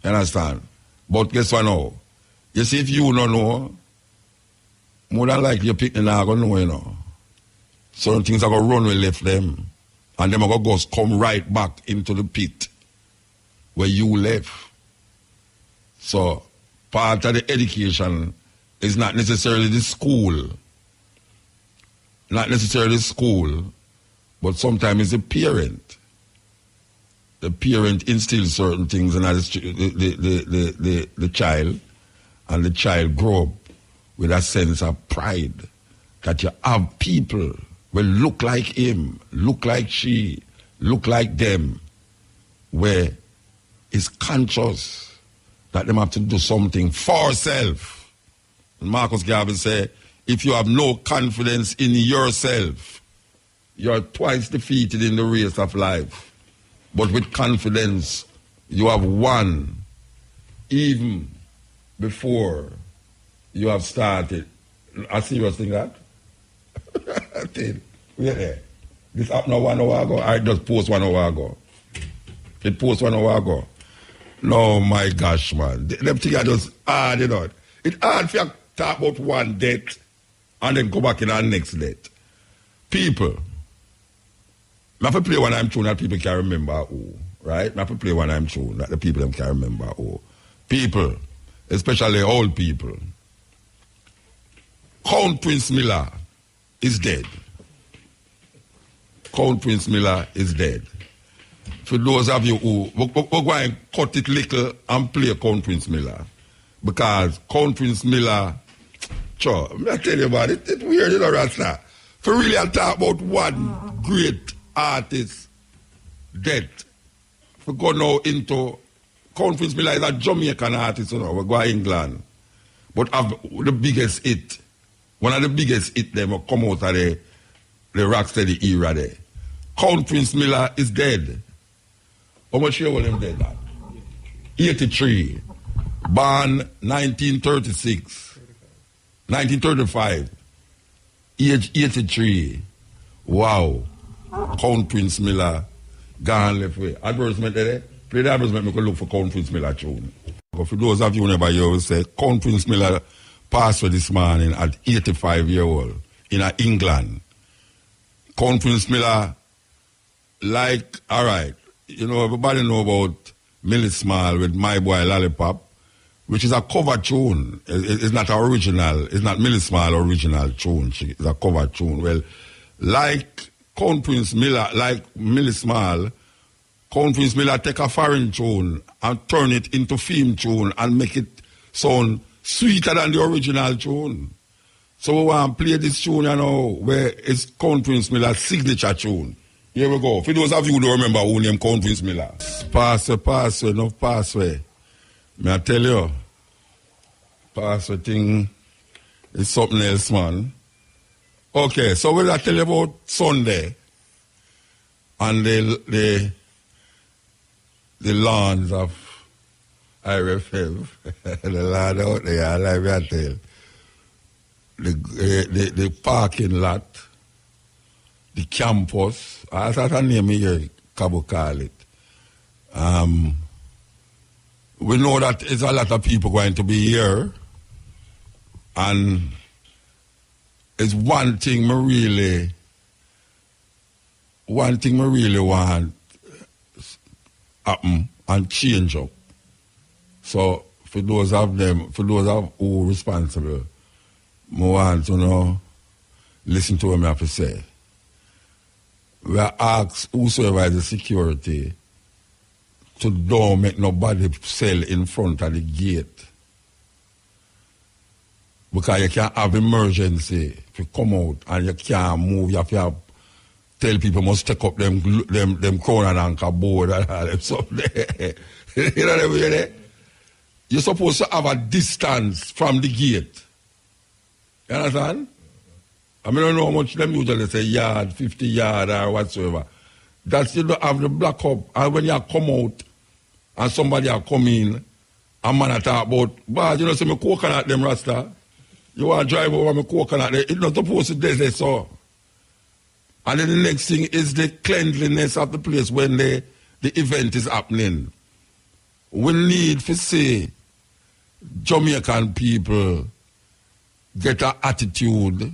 A: You understand? But guess what now? You see, if you don't know, more than likely your picnic now going to know, you know. Certain things are going to run when left them. And them are going to come right back into the pit where you left. So, part of the education is not necessarily the school. Not necessarily the school, but sometimes it's the parent. The parent instills certain things in the child, and the child grow up with a sense of pride that you have people will look like him, look like she, look like them, where is conscious that they have to do something for self. And Marcus Garvey said, if you have no confidence in yourself, you're twice defeated in the race of life. But with confidence, you have won even before you have started. A serious thing, that? We're there. This happened 1 hour ago. I just post 1 hour ago. It post 1 hour ago. No, my gosh, man. Them things are just hard, you know. It's hard for you to talk about one death and then go back in our next death. People, I have to play one I'm tune that people can remember who, right? I have to play one I'm tune that the people them can remember who. People, especially old people. Count Prince Miller is dead. Count Prince Miller is dead. For those of you who, we're going to cut it little and play Count Prince Miller. Because Count Prince Miller, sure, I tell you about it, it's weird, you know, Rasta. For really, I'll talk about one great artist dead. We go now into, Count Prince Miller is a Jamaican artist, you know, we go to England. But have the biggest hit, one of the biggest hit them will come out of the rocksteady era there. Count Prince Miller is dead. How much year was him dead at? 83. Born 1936. 1935. Age 83. Wow. Count Prince Miller gone left way. Advertisement there. Play the advertisement, we can look for Count Prince Miller tune. But for those of you who never hear, we say, Count Prince Miller passed away this morning at 85-year-old in England. Count Prince Miller, like, all right, you know, everybody know about Millie Small with My Boy Lollipop, which is a cover tune. It's not original. It's not Millie Small original tune. It's a cover tune. Well, like Count Prince Miller, like Millie Small, Count Prince Miller take a foreign tune and turn it into theme tune and make it sound sweeter than the original tune. So we want to play this tune, you know, where it's Count Prince Miller's signature tune. Here we go. For those of you who don't remember who named Count Prince Miller. Pass away. May I tell you, Pastor thing is something else, man. Okay, so we'll tell you about Sunday and the lawns of IRFF, the land out there, like I tell, the parking lot, the campus, I thought I name here, Cabo call it. We know that there's a lot of people going to be here, and it's one thing me really want happen and change up. So for those of who are responsible, I want to know, listen to what I have to say. We ask whosoever is the security to don't make nobody sell in front of the gate. Because you can't have emergency if you come out and you can't move. You have to tell people must take up them crown and anchor board and all them stuff there. You know what I mean? You're supposed to have a distance from the gate. You understand? I mean, I don't know how much them usually say yard, 50 yard or whatsoever. That's you don't have the black up. And when you come out and somebody are come in, a man talk about, but you know, say me coconut them Rasta. You want to drive over me coconut, it's not supposed to do this, so. And then the next thing is the cleanliness of the place when the event is happening. We need to see Jamaican people get an attitude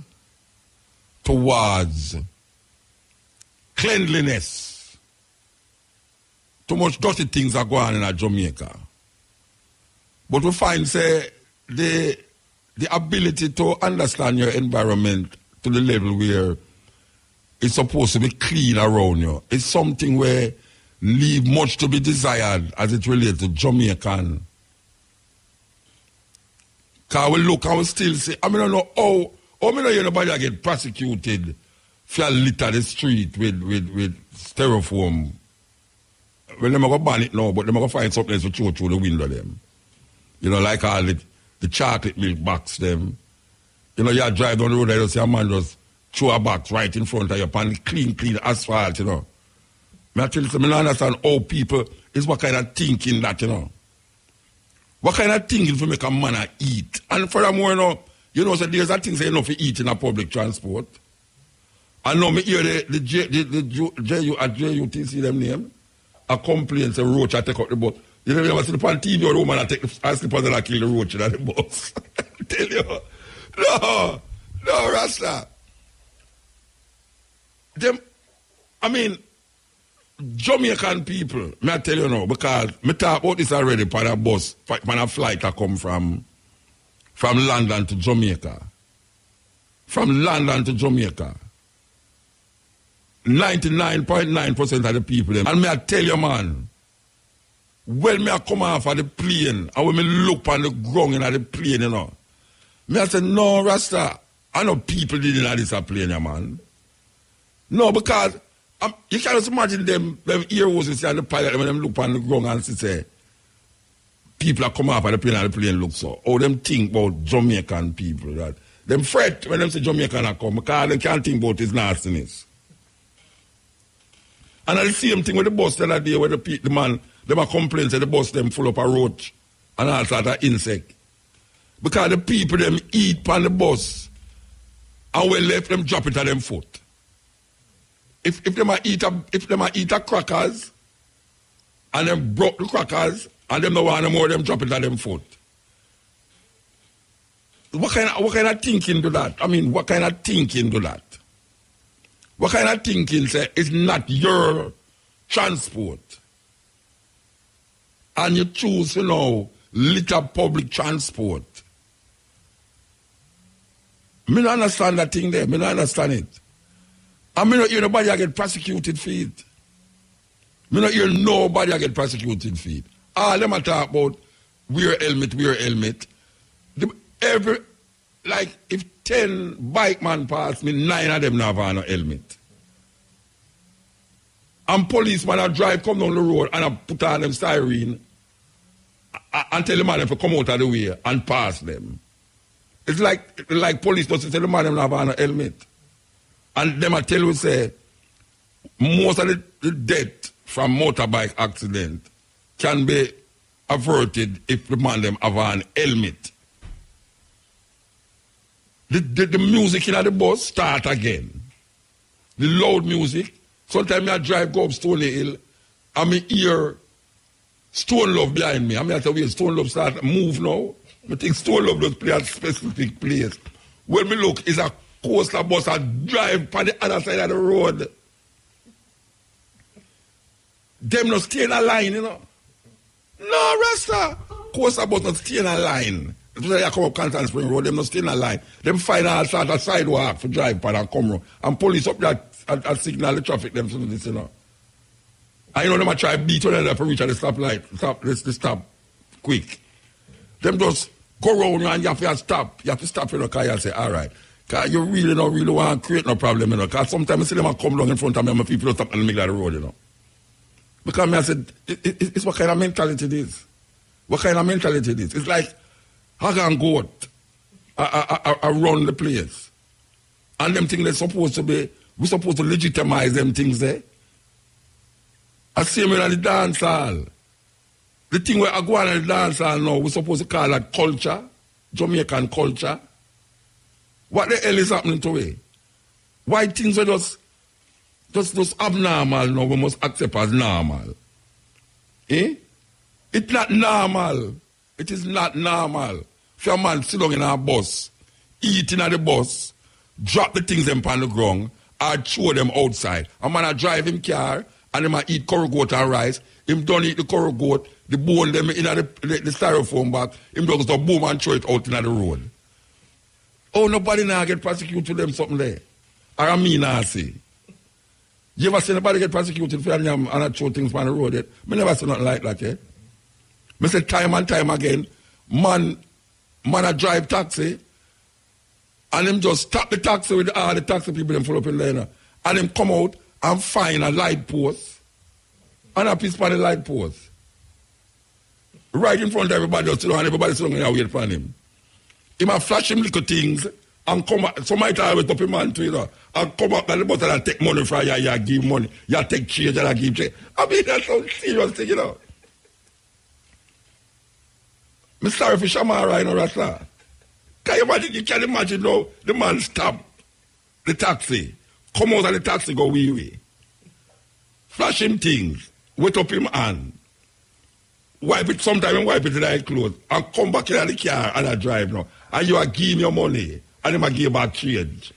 A: towards cleanliness. Too much dirty things are going on in Jamaica. But we find, say, the ability to understand your environment to the level where it's supposed to be clean around you. It's something where leave much to be desired as it relates to Jamaican. Because we look and we still say, I don't know how many nobody get prosecuted for litter the street with styrofoam. Well, they're going to ban it now, but they're going to find something else to throw through the window them. You know, like all the chocolate milk box them. You know, you drive down the road and you see a man just throw a box right in front of you upon clean asphalt, you know. I tell you, I don't understand how people is what kind of thinking that, you know. What kind of thinking to make a man eat? And furthermore, you know, so there's a thing say enough to eat in a public transport. And now me hear the JUTC them name, a complaint, say roach I take out the bus. You never see the on TV or the woman I take the slippers and I kill the roach in the bus. I tell you. No, Rasta. Jamaican people, may I tell you now, because me talk about this already on a bus, on a flight that come from London to Jamaica. From London to Jamaica. 99.9% of the people, and may I tell you, man, when me I come off of the plane, and when me look on the ground in the plane, you know, me I say, no, Rasta, I know people didn't this plane, man. No, because you can't just imagine them ear hoses and the pilot when them look on the ground and say, people are coming off of the plane and the plane look so. Or them think about Jamaican people, that them fret when them say Jamaican are come, because they can't think about his nastiness. And I see the same thing with the bus the other day where the man, them are complaining that the bus them full up a roach and all sort of insect. Because the people them eat on the bus and we left them drop it at them foot. If them eat a crackers and them broke the crackers And them no want no more, them drop it at them foot. What kind of thinking do that? I mean, what kind of thinking do that? What kind of thinking say it's not your transport? And you choose, litter public transport. Me don't understand that thing there. Me don't understand it. And me not hear nobody get prosecuted for it. Me not hear nobody get prosecuted for it. All them talk about wear helmet. If 10 bike man pass me, 9 of them not have no helmet. And policeman a drive, come down the road and I put on them siren and tell the man to come out of the way and pass them. It's like police doesn't tell the man them not have no helmet. And them I tell you say, most of the death from motorbike accident can be averted if the man them have an helmet. The music in the bus start again. The loud music. Sometimes I drive go up Stony Hill and I hear Stone Love behind me. I tell you, Stone Love start move now. I think Stone Love does play at a specific place. When me look, it's a coaster bus that drive on the other side of the road. Them not stay in a line, No, Rasta. Coaster bus not stay in a line. They come up Canton Spring Road, them not stay in a line. Them find a start a sidewalk for drive by and come round. And police up there and signal the traffic them to do this, I know them a try beat one another for reach at the stoplight. Stop quick. Them just go round and you have to stop. You have to stop for the car and say, all right. Because you really don't want to create no problem, Because sometimes I see them come down in front of me and my people stop in the middle of the road, Because I said, it's what kind of mentality it is. What kind of mentality it is. It's like hog and goat around the place. And them things we're supposed to legitimize them things there. I see me in the dance hall. The thing where I go on in the dance hall now, we're supposed to call that culture, Jamaican culture. What the hell is happening to it? Why things are just abnormal now, we must accept as normal. It's not normal. It is not normal. If a man sit down in a bus, eating at the bus, drop the things them on the ground, or throw them outside. A man a drive him car, and him a eat curry goat and rice. Him don't eat the curry goat, the bone them in the styrofoam bag, him just a boom and throw it out in the road. Oh, nobody now get prosecuted for them something there. Or I mean I say. You ever see anybody get prosecuted for them and throw things on the road yet? I never see nothing like that yet. I say time and time again, man a drive taxi, and him just stop the taxi with all the taxi people them full up in there, and him come out and find a light post, and a piece on the light post. Right in front of everybody else, and everybody sitting there wait for him. He might flash him little things, and come up, somebody always top him on to and come up at the bottom and take money from you give money, you take change and give change. I mean, that's some serious thing, I'm sorry for Shamara, Rasta. You can imagine now, the man stop the taxi, come out of the taxi, go wee. Flash him things, wet up him hand, wipe it sometime and wipe it in the clothes, and come back in the car and I drive now. And you are giving your money, and him a give back change.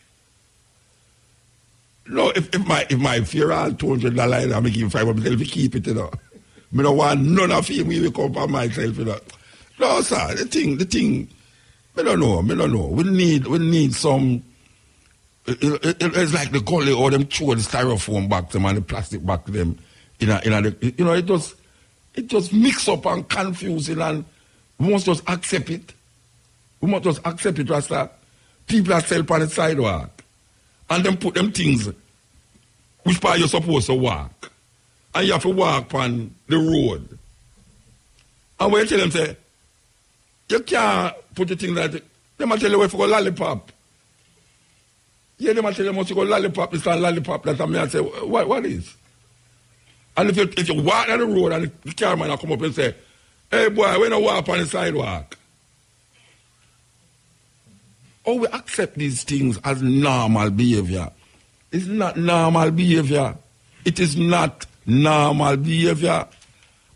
A: No, if my fear all $200, I'm give $500 if you keep it, I don't want none of him will come for myself, No, sir, the thing, I don't know. We need some, it's like the gully or them throw the styrofoam back to them and the plastic back to them. It just mix up and confusing, and we must just accept it. Rasta. People are selling on the sidewalk. And then put them things which part you're supposed to walk. And you have to walk on the road. And when you tell them, say, you can't put the thing that they might tell you where to go lollipop. Yeah, they might tell you must go lollipop, this and lollipop, that and me and say, what is? And if you walk on the road and the carman will come up and say, hey boy, we don't walk on the sidewalk. Oh, we accept these things as normal behavior. It's not normal behavior. It is not normal behavior.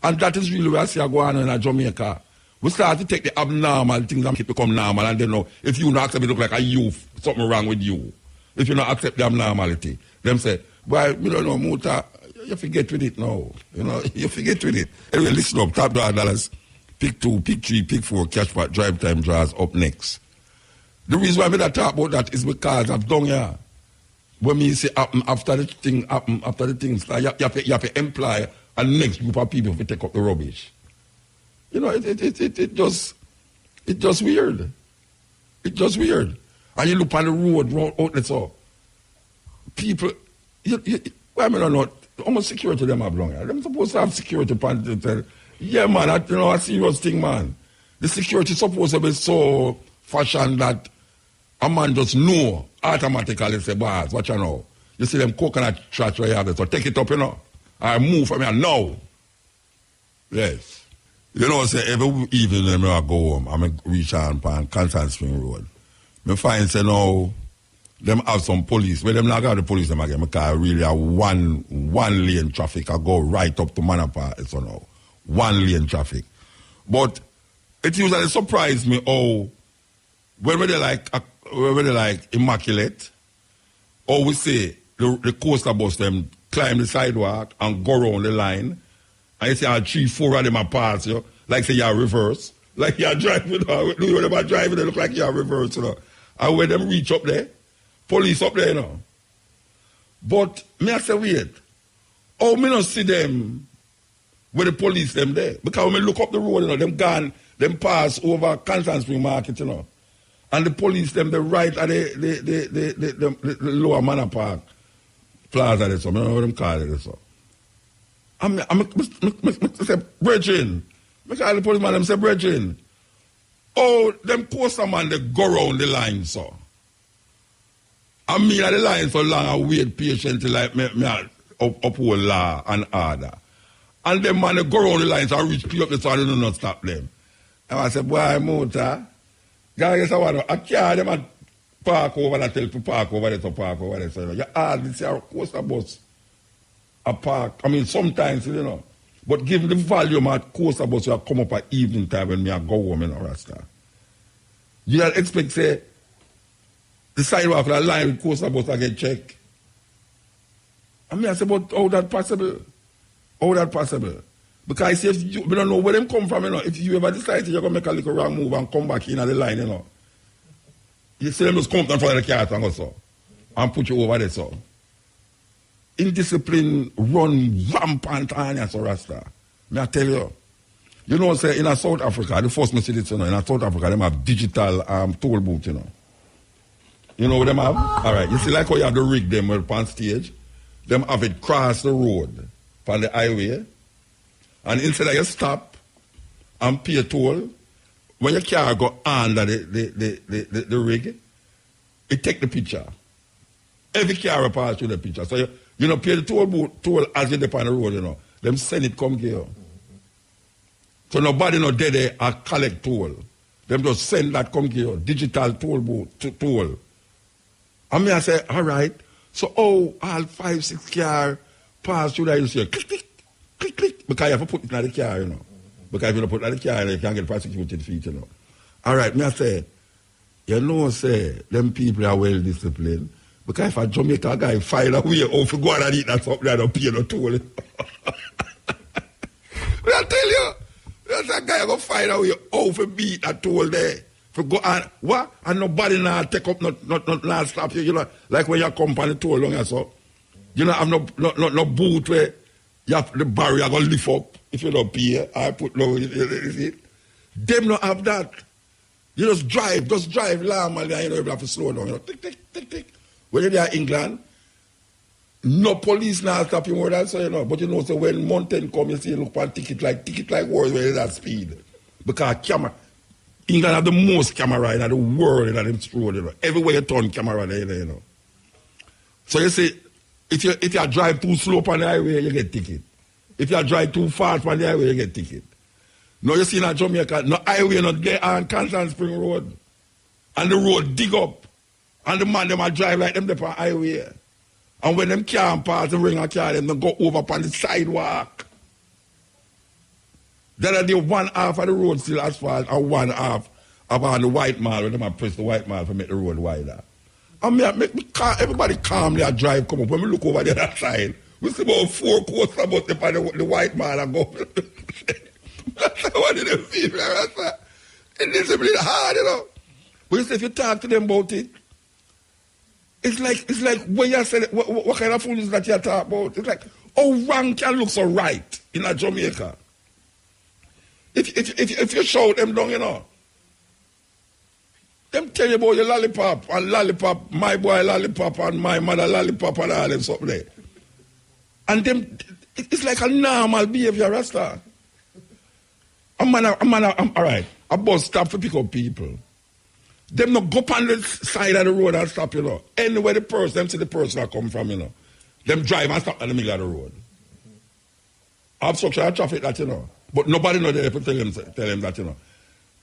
A: And that is really where I see I go on in Jamaica. We start to take the abnormal things and become normal, and then if you not accept it, look like a youth, something wrong with you. If you not accept the abnormality, them say, "Boy, we don't know, Muta, you forget with it now. You forget with it." Anyway, listen up, top $100, pick 2, pick 3, pick 4, cash back, drive time draws up next. The reason why I talk about that is because I've done here. When me say happen after the thing start, you have to employ a next group of people to take up the rubbish. It just weird. It's just weird. And you look on the road out there, so people, why am I not? Almost security them have long. They're supposed to have security. Yeah, man, that's a serious thing, man. The security is supposed to be so fashioned that a man just know automatically say, boss, watch you know. You see them coconut trash where you have it, so take it up, I move from here now. Yes. Say every evening when I go home, I reach on Kingston Spring Road. I find, say, no, them have some police. When them not got the police, them again, because really a one lane traffic, I go right up to Manapa, so now. 1 lane traffic. But it usually surprised me, when they like immaculate, or we say the coaster bus them climb the sidewalk and go around the line, and you see how 3-4 of them are pass, like say you're reverse. Like you're driving, when they're driving, they look like you're reverse, And when them reach up there, police up there, But me I say, wait, me not see them with the police them there. Because when me look up the road, them gone, them pass over Kingston Spring Market, And the police them, they right at the lower Manor Park Plaza, I don't know what them call it, so. I say, brethren. I call the policeman, them say, brethren. Them coaster man, they go around the line, so. I mean, the line so long, I wait patiently like me uphold law and order. And them man, they go around the line, so I reach up the so I don't know stop them. And I say, boy, motor, guys, I carry them and park over there, tell to park over there, to park over there. So, you hardly see a coaster bus. A park. I mean, sometimes, But given the volume at coaster bus, you come up at evening time when me I go home in Rasta. You don't expect, say, the sidewalk of the line with coaster bus I get checked. I say, but how that possible? How that possible? Because if we don't know where them come from, if you ever decide you're going to make a little wrong move and come back in at the line, you see them just come in front of the car and go so, and put you over there, so. Indiscipline run rampant on so Rasta. May I tell you? Say in South Africa, the first me see it, in South Africa, them have digital toll booth, You know what them have? All right. You see like how you have the rig them on stage? Them have it cross the road on the highway. And instead of you stop and pay a toll, when your car go under the rig, it take the picture. Every car will pass through the picture. So you pay the toll as you depend on the road, Them send it come here. So nobody dead there or collect toll. Them just send that come here, digital toll. I say, all right. So all 5-6 car pass through there, you say click, click, click, click. Because you have to put it in the car, Because if you don't put it in the car, you can't get prosecuted for it, All right, I say, say, them people are well disciplined. Because if a Jamaica guy find a way to go and eat that something, I don't pay no toll. But I tell you, there's a guy going to find a way to beat that toll there. For go and what? And nobody now take up not stop you, like when you come on the toll long so. You have no boot where you have the barrier going to lift up if you don't pay. I put no, you see? Them not have that. You just drive normally and you don't have to slow down. Tick, tick, tick, tick. When you're in England, no police now stop you more than so, But so when mountain come, you see, you look on ticket like world where that speed. Because camera, England have the most camera in the world in them road, Everywhere you turn camera there, So you see, if you drive too slow on the highway, you get ticket. If you drive too fast on the highway, you get ticket. Now you see in Jamaica, no highway not get on Kingston Spring Road. And the road dig up. And the man them a drive like them on the highway. And when them can't pass and ring a car, them go over on the sidewalk. Then I did one half of the road still asphalt and one half on the white mile when they press the white mile to make the road wider. And everybody calmly I drive come up. When we look over the other side, we see about 4 coasts about the white mile and go. What did they feel? It's a bit hard, you know. But you see, if you talk to them about it, it's like when you say what kind of food is that you talk about? It's like, how wrong can look so right in a Jamaica? If you shout them down, you know, them tell you about your lollipop and lollipop, my boy lollipop and my mother lollipop and all them something there. And them, it's like a normal behavior, Rasta. I'm all right. A bus stop for pick up people. Them not go up on the side of the road and stop, you know. Anywhere them see the person that come from, you know. Them drive and stop in the middle of the road. Obstruction of traffic, that, you know. But nobody know there to tell him that, you know.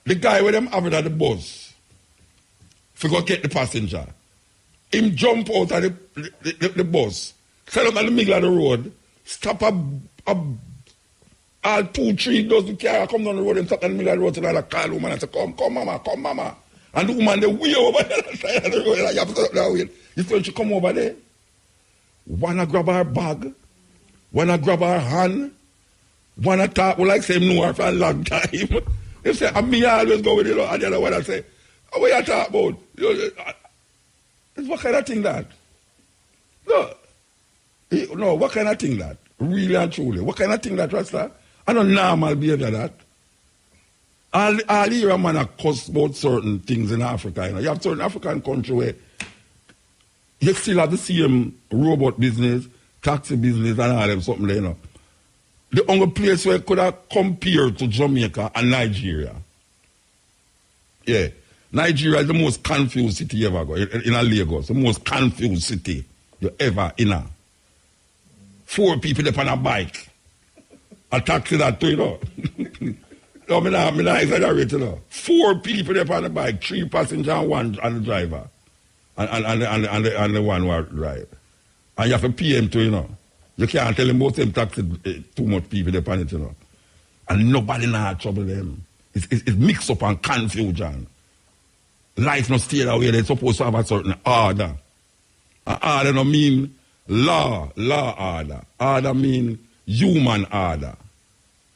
A: The guy with them having at the bus, forgot get the passenger. Him jump out of the bus, set him in the middle of the road, stop all 2-3 dozen cars come down the road and stop in the middle of the road to another call woman and say, come mama. And the woman, they way over the other side of the road, like you have to stop that way. You feel she come over there, wanna grab her bag, wanna grab her hand, wanna talk, well, like say, know her for a long time. They say, and me always go with it, and the other one I say, oh, what you talk about? What kind of thing that? No, what kind of thing that? Really and truly. What kind of thing that, Rasta? I don't normal behavior that. All year a man a cuss about certain things in Africa. You know. You have certain African country where you still have the same robot business, taxi business, and all them something there, you know. The only place where could have compared to Jamaica and Nigeria. Yeah. Nigeria is the most confused city you ever go. In a Lagos, the most confused city you ever in a. 4 people up on a bike. A taxi that too, you know. No, I'm not exaggerating, you know. 4 people up on a bike, 3 passengers and 1 and the driver. And the one who drive. And you have to pay him too, you know. You can't tell him about them taxi, too much people up on it, you know. And nobody now trouble them. It's mixed up and confusion. Life not stay that way. They're supposed to have a certain order. Order no mean law order. Order mean human order.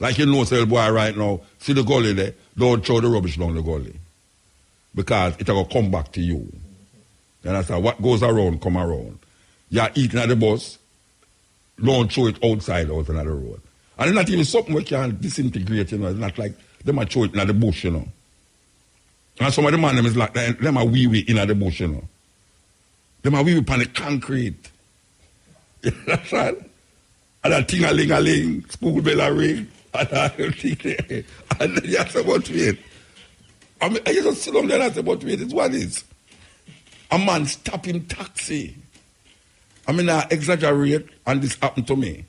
A: Like you know, say, boy, right now, see the gully there, don't throw the rubbish down the gully. Because it will come back to you. You understand? What goes around, come around. You're eating at the bus, don't throw it outside out on the road. And it's not even something we can disintegrate, you know. It's not like them are throw it in the bush, you know. And some of the man them is like them are wee in the bush, you know. Them are wee on the concrete. You understand? And that thing a ling, school bell a ring, and that thing there. And then you have to about wait. I mean, I just sit down there and I say about wait. It's what it is. A man stopping taxi. I mean, I exaggerate, and this happened to me.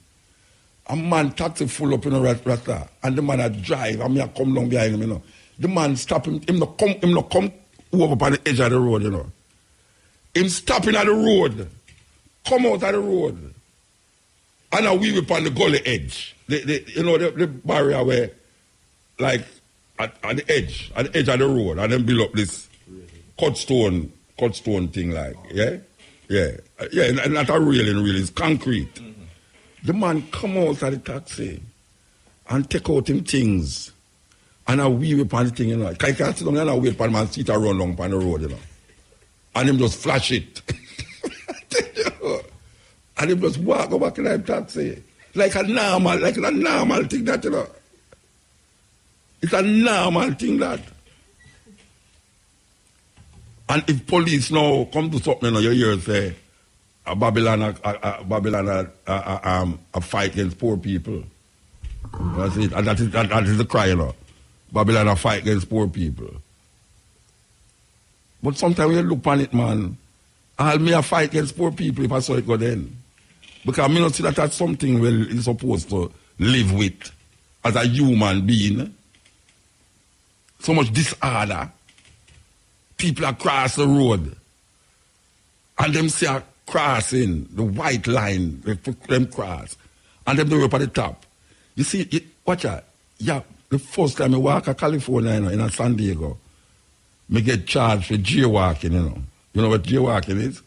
A: A man taxi full up in a rasta, and the man I drive, and me I come down behind him, you know. The man stop him not come over by the edge of the road, you know. Him stopping at the road, come out of the road, and I weave upon the gully edge. The barrier where, like, at the edge of the road, and then build up this cut stone thing, like, yeah, not a railing, really, it's concrete. Mm-hmm. The man come out of the taxi and take out him things. And I weave upon the thing, you know. I can't sit down and I wait for the man sit and run down upon the road, you know. And him just flash it. And him just walk over back in the taxi. Like a normal thing that, you know. It's a normal thing that. And if police now come to something, you know, you hear say, Babylon a fight against poor people. That's it. And that is the cry, you know. Babylon a fight against poor people. But sometimes when you look on it, man, I'll me a fight against poor people if I saw it go then. Because I mean, not see that that's something well you're supposed to live with as a human being. So much disorder. People across the road. And them see a crossing, the white line, they put them cross. And them do up at the top. You see, watch out. Yeah. the first time I walk to California, in San Diego, me get charged for jaywalking, You know what jaywalking is?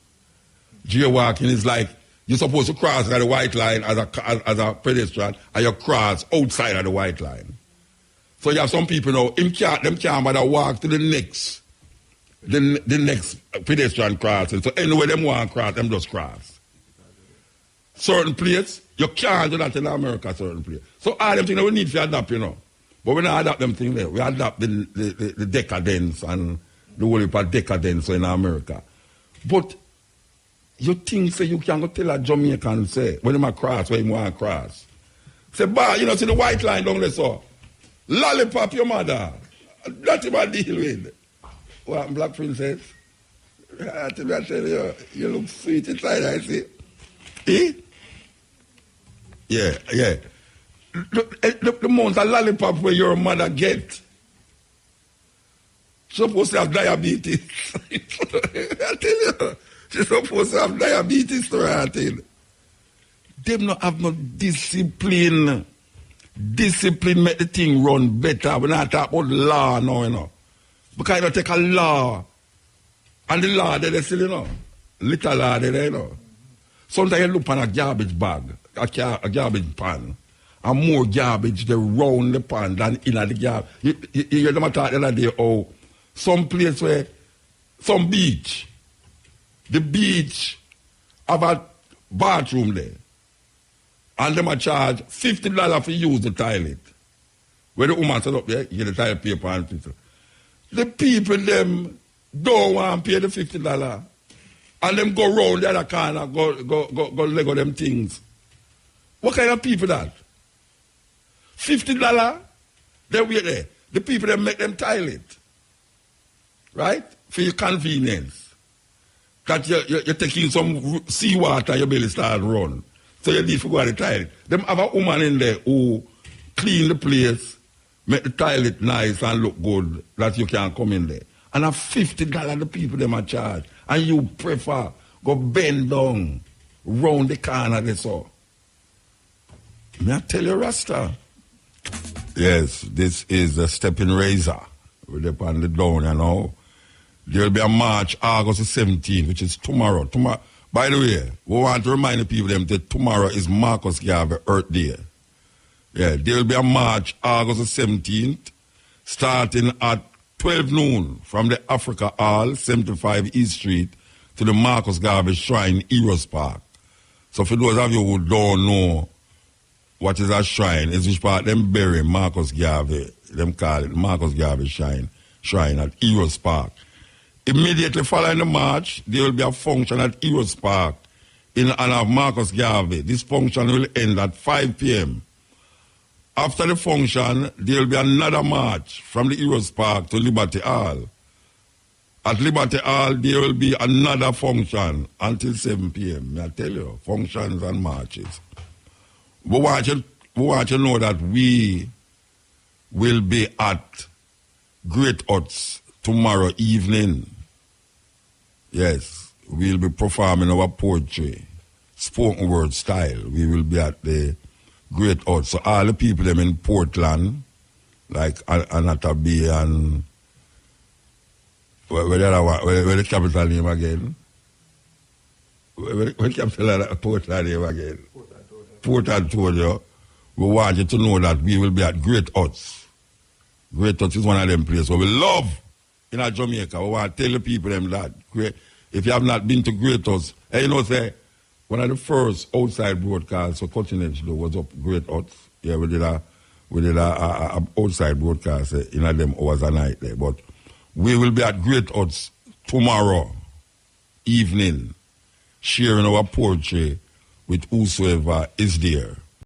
A: Jaywalking is like you're supposed to cross at the white line as a pedestrian, and you cross outside of the white line. So you have some people them can't bother walk to the next pedestrian crossing. So anywhere them want to cross, them just cross. Certain place, you can't do that in America, certain place. So all them things we need to adapt, But we don't adapt them things there. We adapt the decadence and the whole heap of decadence in America. But you think say you can go tell a Jamaican say when they cross, where you want to cross. Say, see the white line down there, so. Lollipop your mother. That's what I deal with. What, Black Princess? I tell you, you look sweet inside, I see. Eh? Yeah. The amount of lollipop where your mother get. She's supposed to have diabetes. I tell you. She's supposed to have diabetes to her, I tell you. They don't have no discipline. Discipline make the thing run better. We're not talking about law now, Because you take a law, and the law there still, little law there, Sometimes you look on a garbage bag, a garbage pan, and more garbage they round the pan than in the garbage. You hear them talk the other day, some place where, some beach, the beach have a bathroom there. And them a charge $50 for use the toilet. Where the woman set up there, you get the toilet paper and people. The people them don't want to pay the $50. And them go round the other corner, go Lego them things. What kind of people that? $50? They wait there. The people that make them toilet. Right? For your convenience. That you're taking some seawater, your belly start run. So you need to go to the toilet. Them have a woman in there who clean the place, make the toilet nice and look good, that you can come in there. And have $50 the people them are charged. And you prefer go bend down round the corner they saw. May I tell you, Rasta? Yes, this is a stepping razor. We're up on the down, There will be a march August 17th, which is tomorrow. By the way, we want to remind the people that tomorrow is Marcus Garvey Earth Day. Yeah, there will be a march August 17th, starting at 12 noon from the Africa Hall, 75 East Street, to the Marcus Garvey Shrine, Heroes Park. So for those of you who don't know what is a shrine, it's which part them bury Marcus Garvey, them call it Marcus Garvey Shrine at Heroes Park. Immediately following the march, there will be a function at Heroes Park in honor of Marcus Garvey. This function will end at 5 p.m. After the function, there will be another march from the Heroes Park to Liberty Hall. At Liberty Hall, there will be another function until 7 p.m. I tell you, functions and marches. We want you to know that we will be at Great Huts tomorrow evening. Yes, we'll be performing our poetry, spoken word style. We will be at the Great Huts. So all the people them in Portland, like Anata Bay and where the capital name again? Where the capital Portland name again? Port Antonio. We want you to know that we will be at Great Huts. Great Huts is one of them places where we love in Jamaica. We want to tell the people them that. If you have not been to Great Huts, say, one of the first outside broadcasts for Continental was up Great Huts. Yeah, we did a outside broadcast in them hours a night there. But we will be at Great Huts tomorrow evening, sharing our poetry with whosoever is there.